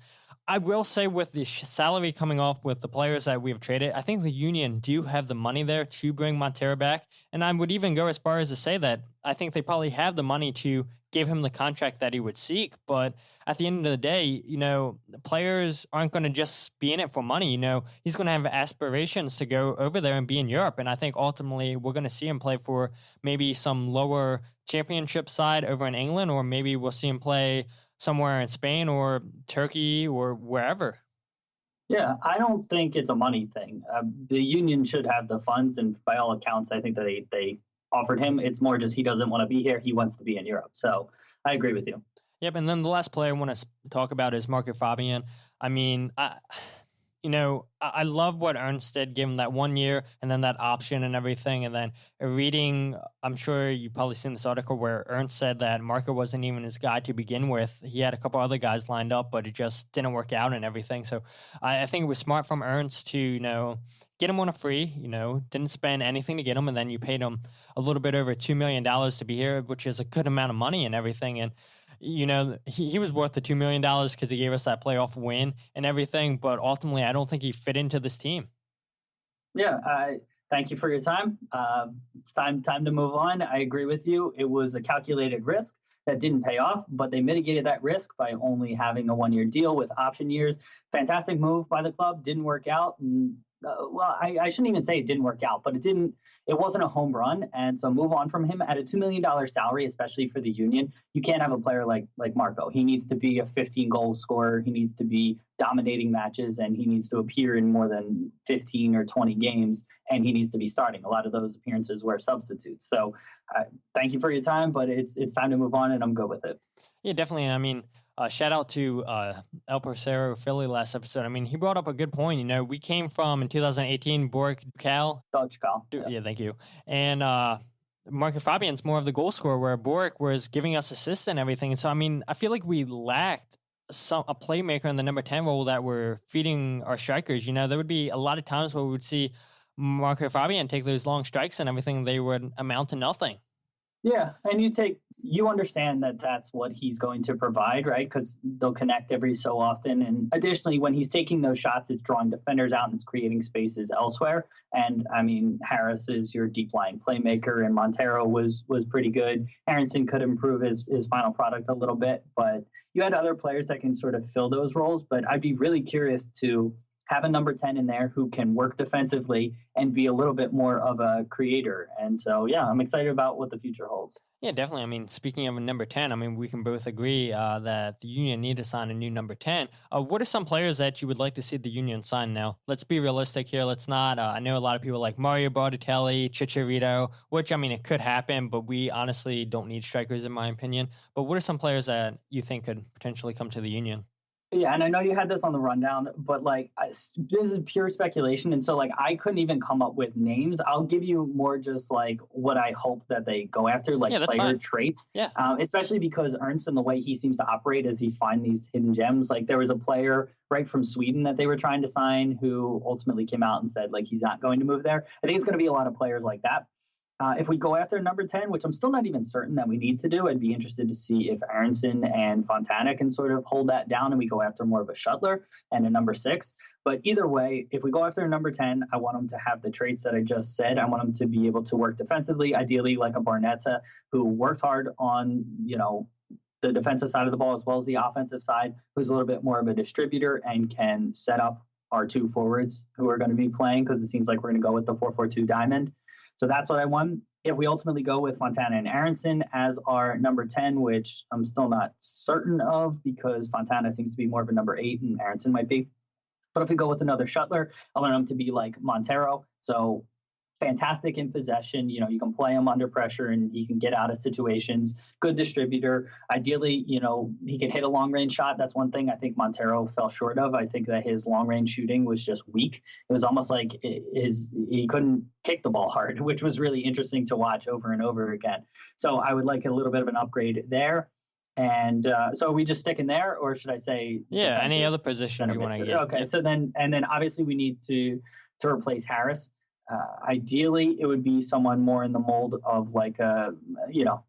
I will say, with the salary coming off with the players that we have traded, I think the Union do have the money there to bring Monteiro back. And I would even go as far as to say that I think they probably have the money to give him the contract that he would seek. But at the end of the day, players aren't going to just be in it for money. He's going to have aspirations to go over there and be in Europe. And I think ultimately we're going to see him play for maybe some lower championship side over in England, or maybe we'll see him play somewhere in Spain or Turkey or wherever. Yeah, I don't think it's a money thing. The Union should have the funds, and by all accounts, I think that they offered him. It's more just he doesn't want to be here. He wants to be in Europe. So I agree with you. Yep, and then the last player I want to talk about is Marco Fabian. I mean, I love what Ernst did, give him that 1 year and then that option and everything. And then reading, I'm sure you've probably seen this article where Ernst said that Marco wasn't even his guy to begin with. He had a couple other guys lined up, but it just didn't work out and everything. So I think it was smart from Ernst to, get him on a free, didn't spend anything to get him. And then you paid him a little bit over $2 million to be here, which is a good amount of money and everything. And he was worth the $2 million because he gave us that playoff win and everything. But ultimately, I don't think he fit into this team. Yeah, thank you for your time. It's time to move on. I agree with you. It was a calculated risk that didn't pay off, but they mitigated that risk by only having a 1 year deal with option years. Fantastic move by the club. Didn't work out. And, I shouldn't even say it didn't work out, but it wasn't a home run. And so move on from him at a $2 million salary, especially for the Union. You can't have a player like Marco. He needs to be a 15-goal scorer. He needs to be dominating matches, and he needs to appear in more than 15 or 20 games, and he needs to be starting. A lot of those appearances were substitutes. So thank you for your time, but it's time to move on, and I'm good with it. Yeah, definitely. I mean, shout out to El Porcero Philly last episode. I mean, he brought up a good point. We came from, in 2018, Bork Cal. Yeah, thank you. And Marco Fabian's more of the goal scorer, where Bork was giving us assists and everything. And so, I mean, I feel like we lacked a playmaker in the number 10 role that were feeding our strikers. There would be a lot of times where we would see Marco Fabian take those long strikes and everything. They would amount to nothing. Yeah, and you understand that that's what he's going to provide, right? Because they'll connect every so often. And additionally, when he's taking those shots, it's drawing defenders out and it's creating spaces elsewhere. And I mean, Harris is your deep line playmaker, and Monteiro was pretty good. Ernst could improve his final product a little bit, but you had other players that can sort of fill those roles. But I'd be really curious to have a number 10 in there who can work defensively and be a little bit more of a creator. And so, yeah, I'm excited about what the future holds. Yeah, definitely. I mean, speaking of a number 10, I mean, we can both agree that the Union need to sign a new number 10. What are some players that you would like to see the Union sign now? Let's be realistic here. Let's not, I know a lot of people like Mario Balotelli, Chicharito, which, I mean, it could happen, but we honestly don't need strikers, in my opinion. But what are some players that you think could potentially come to the Union? Yeah, and I know you had this on the rundown, but this is pure speculation. And so I couldn't even come up with names. I'll give you more just what I hope that they go after, player fine. Traits. Yeah. Especially because Ernst and the way he seems to operate as he find these hidden gems. There was a player right from Sweden that they were trying to sign who ultimately came out and said he's not going to move there. I think it's going to be a lot of players like that. If we go after number 10, which I'm still not even certain that we need to do, I'd be interested to see if Ernst and Fontana can sort of hold that down and we go after more of a shuttler and a number 6. But either way, if we go after a number 10, I want them to have the traits that I just said. I want them to be able to work defensively, ideally like a Barnetta who worked hard on, the defensive side of the ball as well as the offensive side, who's a little bit more of a distributor and can set up our 2 forwards who are going to be playing, because it seems like we're going to go with the 4-4-2 diamond. So that's what I want. If we ultimately go with Fontana and Ernst as our number 10, which I'm still not certain of because Fontana seems to be more of a number 8 and Ernst might be. But if we go with another shuttler, I want him to be like Monteiro. So fantastic in possession. You can play him under pressure and he can get out of situations. Good distributor. Ideally, he can hit a long range shot. That's one thing I think Monteiro fell short of. I think that his long range shooting was just weak. It was almost like he couldn't kick the ball hard, which was really interesting to watch over and over again. So I would like a little bit of an upgrade there. And so are we just sticking there, or should I say? Yeah, any other position you want to get? Okay, so then obviously we need to replace Harris. Ideally, it would be someone more in the mold of like Firmino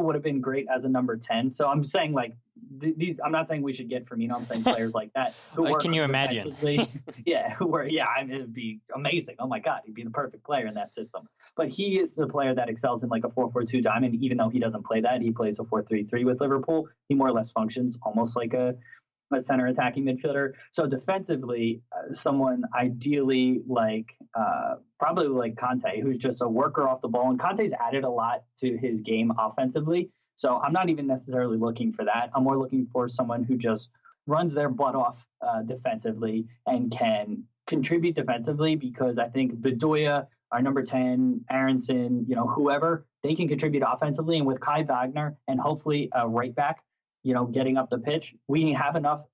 would have been great as a number 10. So I'm saying like these. I'm not saying we should get Firmino. I'm saying players like that. Can you imagine? It'd be amazing. Oh my God, he'd be the perfect player in that system. But he is the player that excels in like a 4-4-2 diamond. Even though he doesn't play that, he plays a 4-3-3 with Liverpool. He more or less functions almost like a center attacking midfielder. So defensively, someone ideally like probably like Conte, who's just a worker off the ball. And Conte's added a lot to his game offensively. So I'm not even necessarily looking for that. I'm more looking for someone who just runs their butt off defensively and can contribute defensively, because I think Bedoya, our number 10, Aronson, whoever, they can contribute offensively. And with Kai Wagner and hopefully a right back, getting up the pitch, we have enough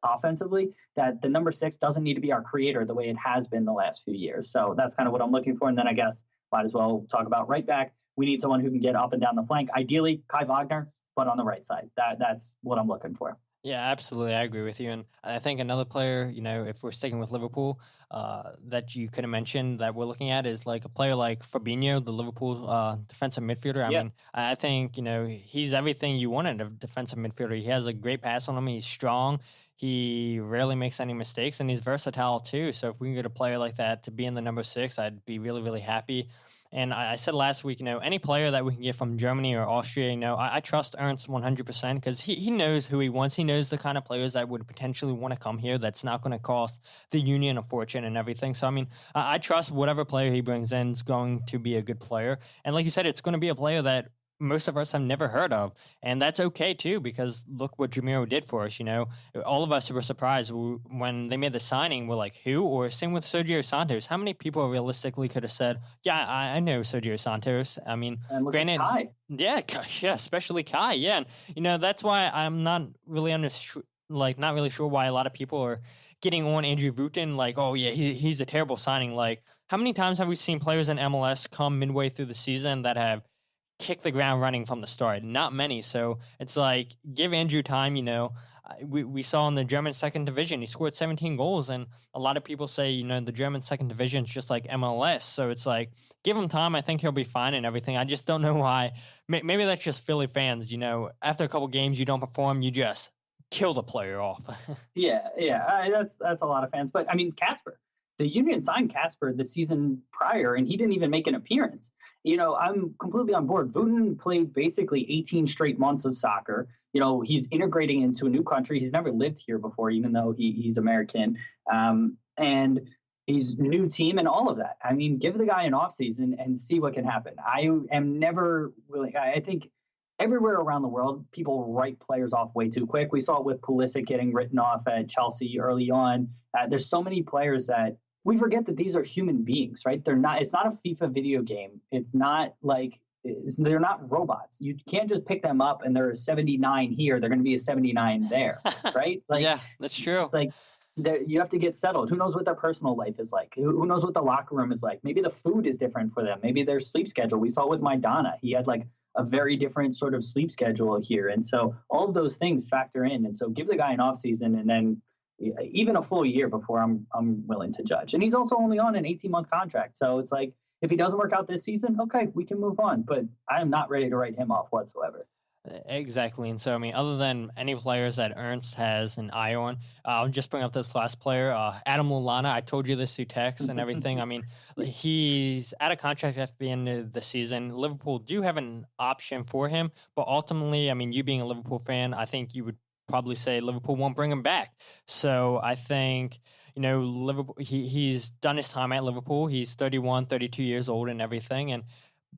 offensively that the number 6 doesn't need to be our creator the way it has been the last few years. So that's kind of what I'm looking for. And then I guess might as well talk about right back. We need someone who can get up and down the flank. Ideally, Kai Wagner, but on the right side. That's what I'm looking for. Yeah, absolutely. I agree with you. And I think another player, if we're sticking with Liverpool, that you could have mentioned that we're looking at is like a player like Fabinho, the Liverpool defensive midfielder. I mean, I think, he's everything you want in a defensive midfielder. He has a great pass on him. He's strong. He rarely makes any mistakes, and he's versatile too. So if we can get a player like that to be in the number 6, I'd be really, really happy. And I said last week, any player that we can get from Germany or Austria, I trust Ernst 100% because he knows who he wants. He knows the kind of players that would potentially want to come here that's not going to cost the union a fortune and everything. So, I mean, I trust whatever player he brings in is going to be a good player. And like you said, it's going to be a player that most of us have never heard of. And that's okay, too, because look what Jamiro did for us, All of us were surprised when they made the signing. We're like, who? Or same with Sergio Santos. How many people realistically could have said, yeah, I know Sergio Santos? I mean, granted, Kai. Yeah, especially Kai. Yeah. And, that's why I'm not really not really sure why a lot of people are getting on Andrew Wooten, like, oh, yeah, he's a terrible signing. Like, how many times have we seen players in MLS come midway through the season that have kick the ground running from the start? Not many. So it's like, give Andrew time. We saw in the German second division, he scored 17 goals. And a lot of people say, the German second division is just like MLS. So it's like, give him time. I think he'll be fine and everything. I just don't know why. Maybe that's just Philly fans. After a couple games, you don't perform, you just kill the player off. Yeah. That's a lot of fans. But I mean, Casper. The Union signed Casper the season prior, and he didn't even make an appearance. I'm completely on board. Wooten played basically 18 straight months of soccer. He's integrating into a new country. He's never lived here before, even though he's American. And he's new team and all of that. I mean, give the guy an offseason and see what can happen. I am never willing. I think everywhere around the world, people write players off way too quick. We saw it with Pulisic getting written off at Chelsea early on. There's so many players that we forget that these are human beings, right? It's not a FIFA video game. It's not like, they're not robots. You can't just pick them up and they're a 79 here. They're going to be a 79 there, right? Yeah, that's true. Like, you have to get settled. Who knows what their personal life is like? Who knows what the locker room is like? Maybe the food is different for them. Maybe their sleep schedule. We saw with Maidana. He had like a very different sort of sleep schedule here. And so all of those things factor in. And so give the guy an offseason and then even a full year before I'm willing to judge. And he's also only on an 18-month contract, so it's like if he doesn't work out this season, okay, we can move on. But I am not ready to write him off whatsoever. Exactly. And so, I mean, other than any players that Ernst has an eye on, I'll just bring up this last player, Adam Lallana. I told you this through text and everything. I mean, he's out of contract at the end of the season. Liverpool do have an option for him, but ultimately, I mean, you being a Liverpool fan, I think you would probably say Liverpool won't bring him back. So I think, Liverpool, he's done his time at Liverpool. He's 31, 32 years old and everything. And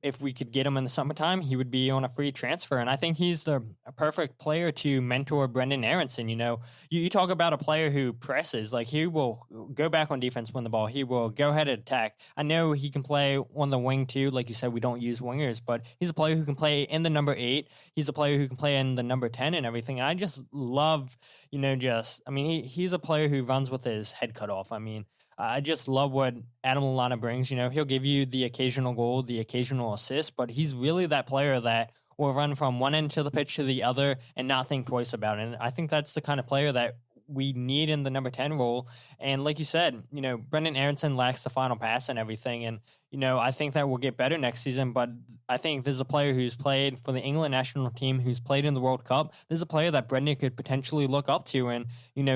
if we could get him in the summertime, he would be on a free transfer. And I think he's the perfect player to mentor Brendan Aronson. You talk about a player who presses, like he will go back on defense, win the ball. He will go ahead and attack. I know he can play on the wing too. Like you said, we don't use wingers, but he's a player who can play in the number 8. He's a player who can play in the number 10 and everything. And I just love, he's a player who runs with his head cut off. I mean, I just love what Adam Lallana brings. He'll give you the occasional goal, the occasional assist, but he's really that player that will run from one end of the pitch to the other and not think twice about it. And I think that's the kind of player that we need in the number 10 role. And like you said, Brendan Aronson lacks the final pass and everything. And, I think that will get better next season. But I think there's a player who's played for the England national team, who's played in the World Cup. There's a player that Brendan could potentially look up to and,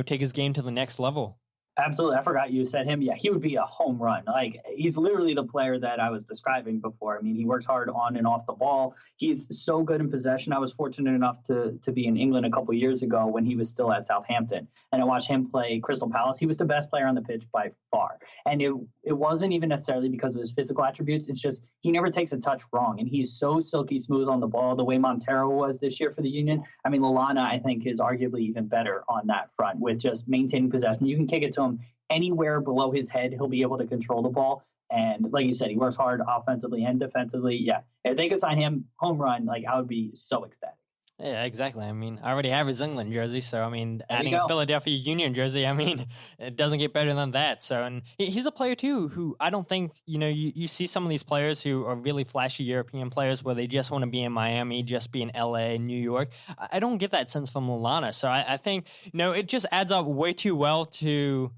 take his game to the next level. Absolutely. I forgot you said him. Yeah, he would be a home run. Like, he's literally the player that I was describing before. I mean, he works hard on and off the ball. He's so good in possession. I was fortunate enough to be in England a couple years ago when he was still at Southampton. And I watched him play Crystal Palace. He was the best player on the pitch by far. And it wasn't even necessarily because of his physical attributes. It's just he never takes a touch wrong. And he's so silky smooth on the ball, the way Monteiro was this year for the Union. I mean, Lallana, I think, is arguably even better on that front with just maintaining possession. You can kick it to him anywhere below his head. He'll be able to control the ball. And like you said, he works hard offensively and defensively. Yeah, if they could sign him home run, like, I would be so ecstatic. Yeah, exactly. I mean, I already have his England jersey, so I mean, adding a Philadelphia Union jersey, I mean, it doesn't get better than that. So, and he's a player too who I don't think, you see some of these players who are really flashy European players where they just want to be in Miami, just be in LA, New York. I don't get that sense from Lallana. So I think, it just adds up way too well to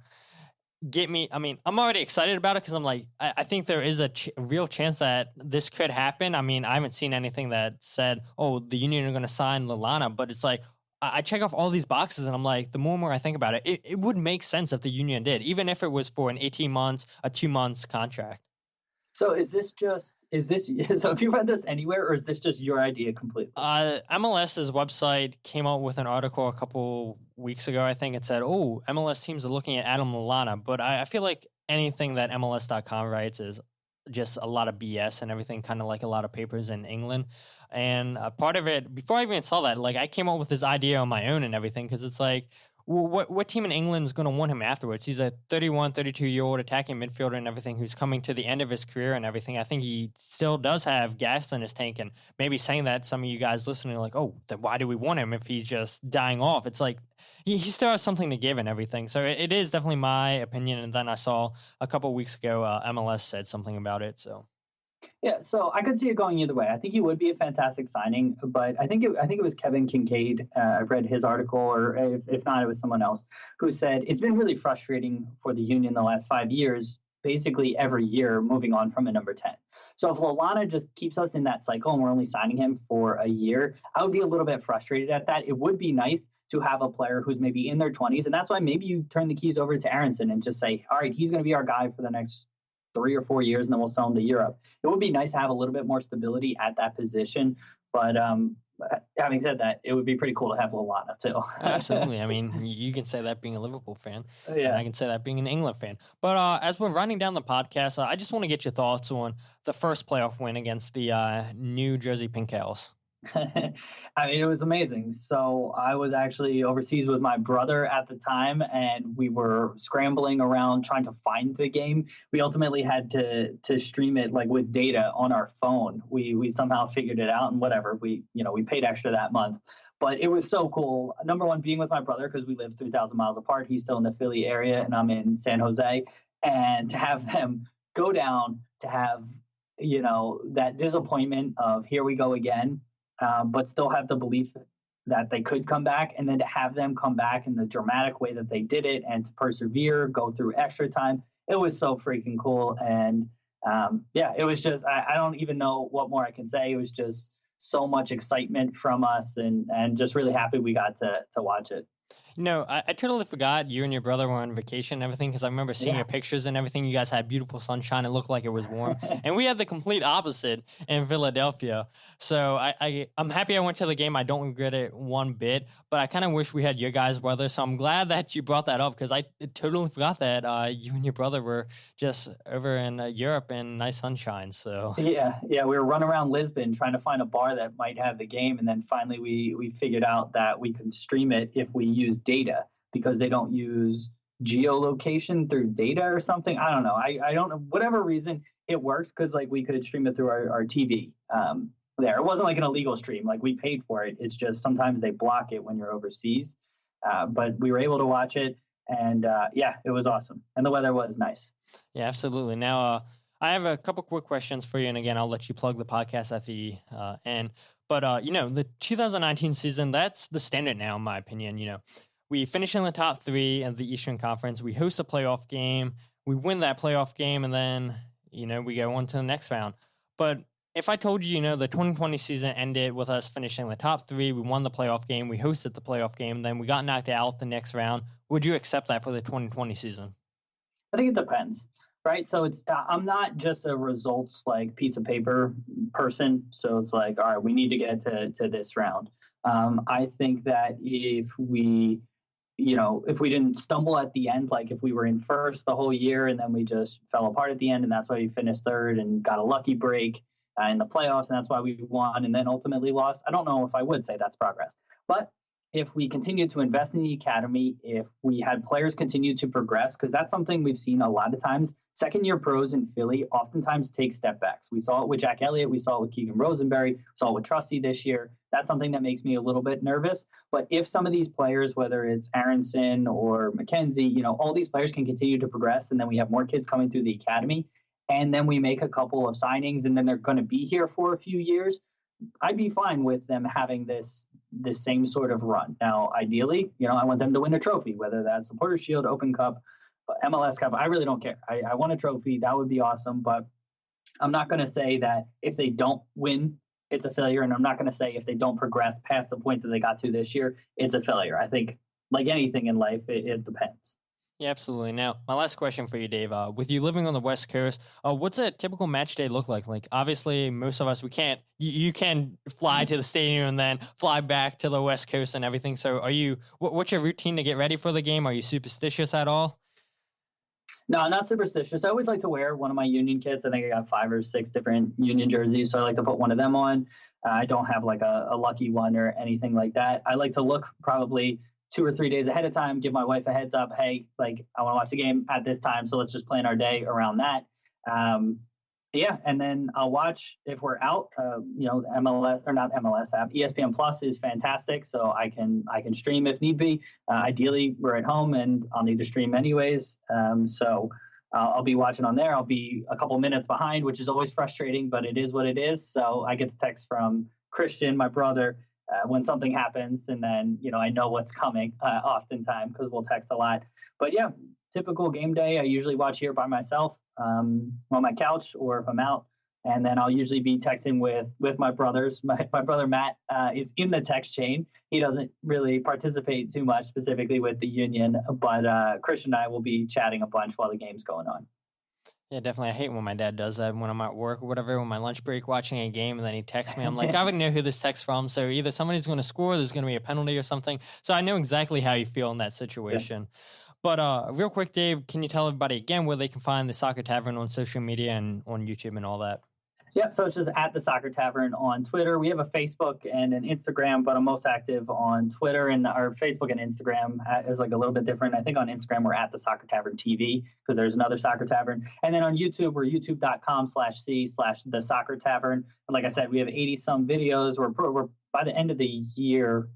get me. I mean, I'm already excited about it because I'm like, I think there is a real chance that this could happen. I mean, I haven't seen anything that said, oh, the Union are going to sign Lallana, but it's like, I check off all these boxes and I'm like, the more and more I think about it, it would make sense if the Union did, even if it was for an 18 months, a 2 months contract. So so have you read this anywhere, or is this just your idea completely? MLS's website came out with an article a couple weeks ago. I think it said, oh, MLS teams are looking at Adam Lallana, but I feel like anything that MLS.com writes is just a lot of BS and everything, kind of like a lot of papers in England. And part of it, before I even saw that, like, I came up with this idea on my own and everything, because it's like, what team in England is going to want him afterwards? He's a 31, 32-year-old attacking midfielder and everything who's coming to the end of his career and everything. I think he still does have gas in his tank, and maybe saying that, some of you guys listening are like, oh, then why do we want him if he's just dying off? It's like he still has something to give and everything. So it is definitely my opinion. And then I saw a couple of weeks ago MLS said something about it. So. Yeah, so I could see it going either way. I think he would be a fantastic signing, but I think it was Kevin Kincaid. I read his article, or if not, it was someone else who said it's been really frustrating for the Union the last 5 years, basically every year moving on from a number 10. So if Lallana just keeps us in that cycle and we're only signing him for a year, I would be a little bit frustrated at that. It would be nice to have a player who's maybe in their 20s, and that's why maybe you turn the keys over to Aronson and just say, all right, he's going to be our guy for the next 3 or 4 years, and then we'll sell him to Europe. It would be nice to have a little bit more stability at that position. But having said that, it would be pretty cool to have Lallana too. Absolutely. I mean, you can say that being a Liverpool fan. Yeah. And I can say that being an England fan. But as we're running down the podcast, I just want to get your thoughts on the first playoff win against the New Jersey Pink Owls. I mean, it was amazing. So I was actually overseas with my brother at the time, and we were scrambling around trying to find the game. We ultimately had to stream it like with data on our phone. We somehow figured it out, and whatever, we paid extra that month. But it was so cool. Number one, being with my brother, because we live 3,000 miles apart. He's still in the Philly area and I'm in San Jose. And to have them go down, to have, that disappointment of here we go again. But still have the belief that they could come back, and then to have them come back in the dramatic way that they did it and to persevere, go through extra time. It was so freaking cool. And it was just, I don't even know what more I can say. It was just so much excitement from us, and just really happy we got to watch it. No, I totally forgot you and your brother were on vacation and everything, because I remember seeing your pictures and everything. You guys had beautiful sunshine. It looked like it was warm. And we had the complete opposite in Philadelphia. So I'm happy I went to the game. I don't regret it one bit, but I kind of wish we had your guys' weather. So I'm glad that you brought that up, because I totally forgot that you and your brother were just over in Europe in nice sunshine. So yeah, we were running around Lisbon trying to find a bar that might have the game. And then finally we figured out that we could stream it if we used data, because they don't use geolocation through data or something. I don't know. I don't know. Whatever reason, it worked, because like we could stream it through our TV there. It wasn't like an illegal stream. Like we paid for it. It's just sometimes they block it when you're overseas. But we were able to watch it, and it was awesome. And the weather was nice. Yeah, absolutely. Now, I have a couple quick questions for you. And again, I'll let you plug the podcast at the end. But, the 2019 season, that's the standard now, in my opinion. We finish in the top 3 of the Eastern Conference. We host a playoff game. We win that playoff game, and then, we go on to the next round. But if I told you, the 2020 season ended with us finishing in the top 3, we won the playoff game, we hosted the playoff game, then we got knocked out the next round, would you accept that for the 2020 season? I think it depends. Right. So I'm not just a results like piece of paper person. So it's like, all right, we need to get to this round. I think that if we didn't stumble at the end, like if we were in first the whole year and then we just fell apart at the end, and that's why we finished third and got a lucky break in the playoffs, and that's why we won and then ultimately lost, I don't know if I would say that's progress. But if we continue to invest in the academy, if we had players continue to progress, because that's something we've seen a lot of times. Second-year pros in Philly oftentimes take step backs. We saw it with Jack Elliott. We saw it with Keegan Rosenberry. We saw it with Trusty this year. That's something that makes me a little bit nervous. But if some of these players, whether it's Ernst or McKenzie, all these players can continue to progress, and then we have more kids coming through the academy, and then we make a couple of signings, and then they're going to be here for a few years, I'd be fine with them having this same sort of run. Now, ideally, I want them to win a trophy, whether that's Supporters Shield, Open Cup, MLS Cup. I really don't care. I want a trophy. That would be awesome. But I'm not going to say that if they don't win, it's a failure. And I'm not going to say if they don't progress past the point that they got to this year, it's a failure. I think, like anything in life, it depends. Yeah, absolutely. Now, my last question for you, Dave. With you living on the West Coast, what's a typical match day look like? Like, obviously, most of us, we can't. You can fly to the stadium and then fly back to the West Coast and everything. So, what's your routine to get ready for the game? Are you superstitious at all? No, not superstitious. I always like to wear one of my Union kits. I think I got 5 or 6 different Union jerseys, so I like to put one of them on. I don't have like a lucky one or anything like that. I like to look probably 2 or 3 days ahead of time, give my wife a heads up. Hey, like I want to watch the game at this time, so let's just plan our day around that. And then I'll watch if we're out. MLS or not MLS app. ESPN Plus is fantastic, so I can stream if need be. Ideally, we're at home, and I'll need to stream anyways. So I'll be watching on there. I'll be a couple minutes behind, which is always frustrating, but it is what it is. So I get the text from Christian, my brother, when something happens, and then I know what's coming oftentimes because we'll text a lot. But yeah, typical game day. I usually watch here by myself on my couch, or if I'm out, and then I'll usually be texting with my brothers. My brother Matt is in the text chain. He doesn't really participate too much specifically with the Union, but Christian and I will be chatting a bunch while the game's going on. Yeah, definitely. I hate when my dad does that when I'm at work or whatever, on my lunch break watching a game, and then he texts me. I'm like, I would know who this text from. So either somebody's going to score, there's going to be a penalty or something. So I know exactly how you feel in that situation. Yeah. But real quick, Dave, can you tell everybody again where they can find the Soccer Tavern on social media and on YouTube and all that? Yep, so it's just at the Soccer Tavern on Twitter. We have a Facebook and an Instagram, but I'm most active on Twitter, and our Facebook and Instagram is like a little bit different. I think on Instagram we're at the Soccer Tavern TV because there's another Soccer Tavern. And then on YouTube, we're youtube.com/c/the Soccer Tavern. And like I said, we have 80-some videos. We're by the end of the year,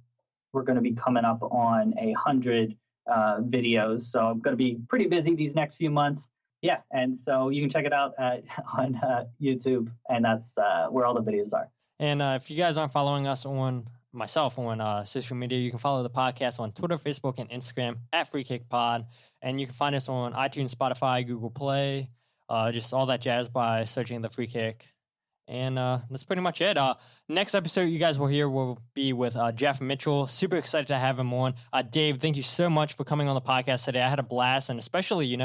we're going to be coming up on 100 videos. So I'm going to be pretty busy these next few months. Yeah, and so you can check it out on YouTube, and that's where all the videos are. And if you guys aren't following us on myself on social media. You can follow the podcast on Twitter, Facebook, and Instagram at Free Kick Pod. And you can find us on iTunes, Spotify, Google Play, just all that jazz by searching the Free Kick. And that's pretty much it. Next episode you guys will hear will be with Jeff Mitchell. Super excited to have him on. Dave, thank you so much for coming on the podcast today. I had a blast, and especially,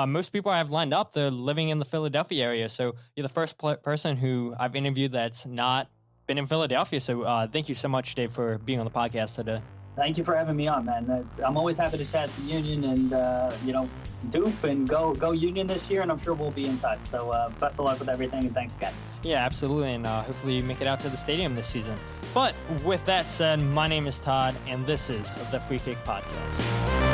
most people I have lined up, they're living in the Philadelphia area. So you're the first person who I've interviewed that's not been in Philadelphia. So thank you so much, Dave, for being on the podcast today. Thank you for having me on, man. I'm always happy to chat to Union and, Dupe and go Union this year, and I'm sure we'll be in touch. So best of luck with everything, and thanks again. Yeah, absolutely, and hopefully you make it out to the stadium this season. But with that said, my name is Todd, and this is the Free Kick Podcast.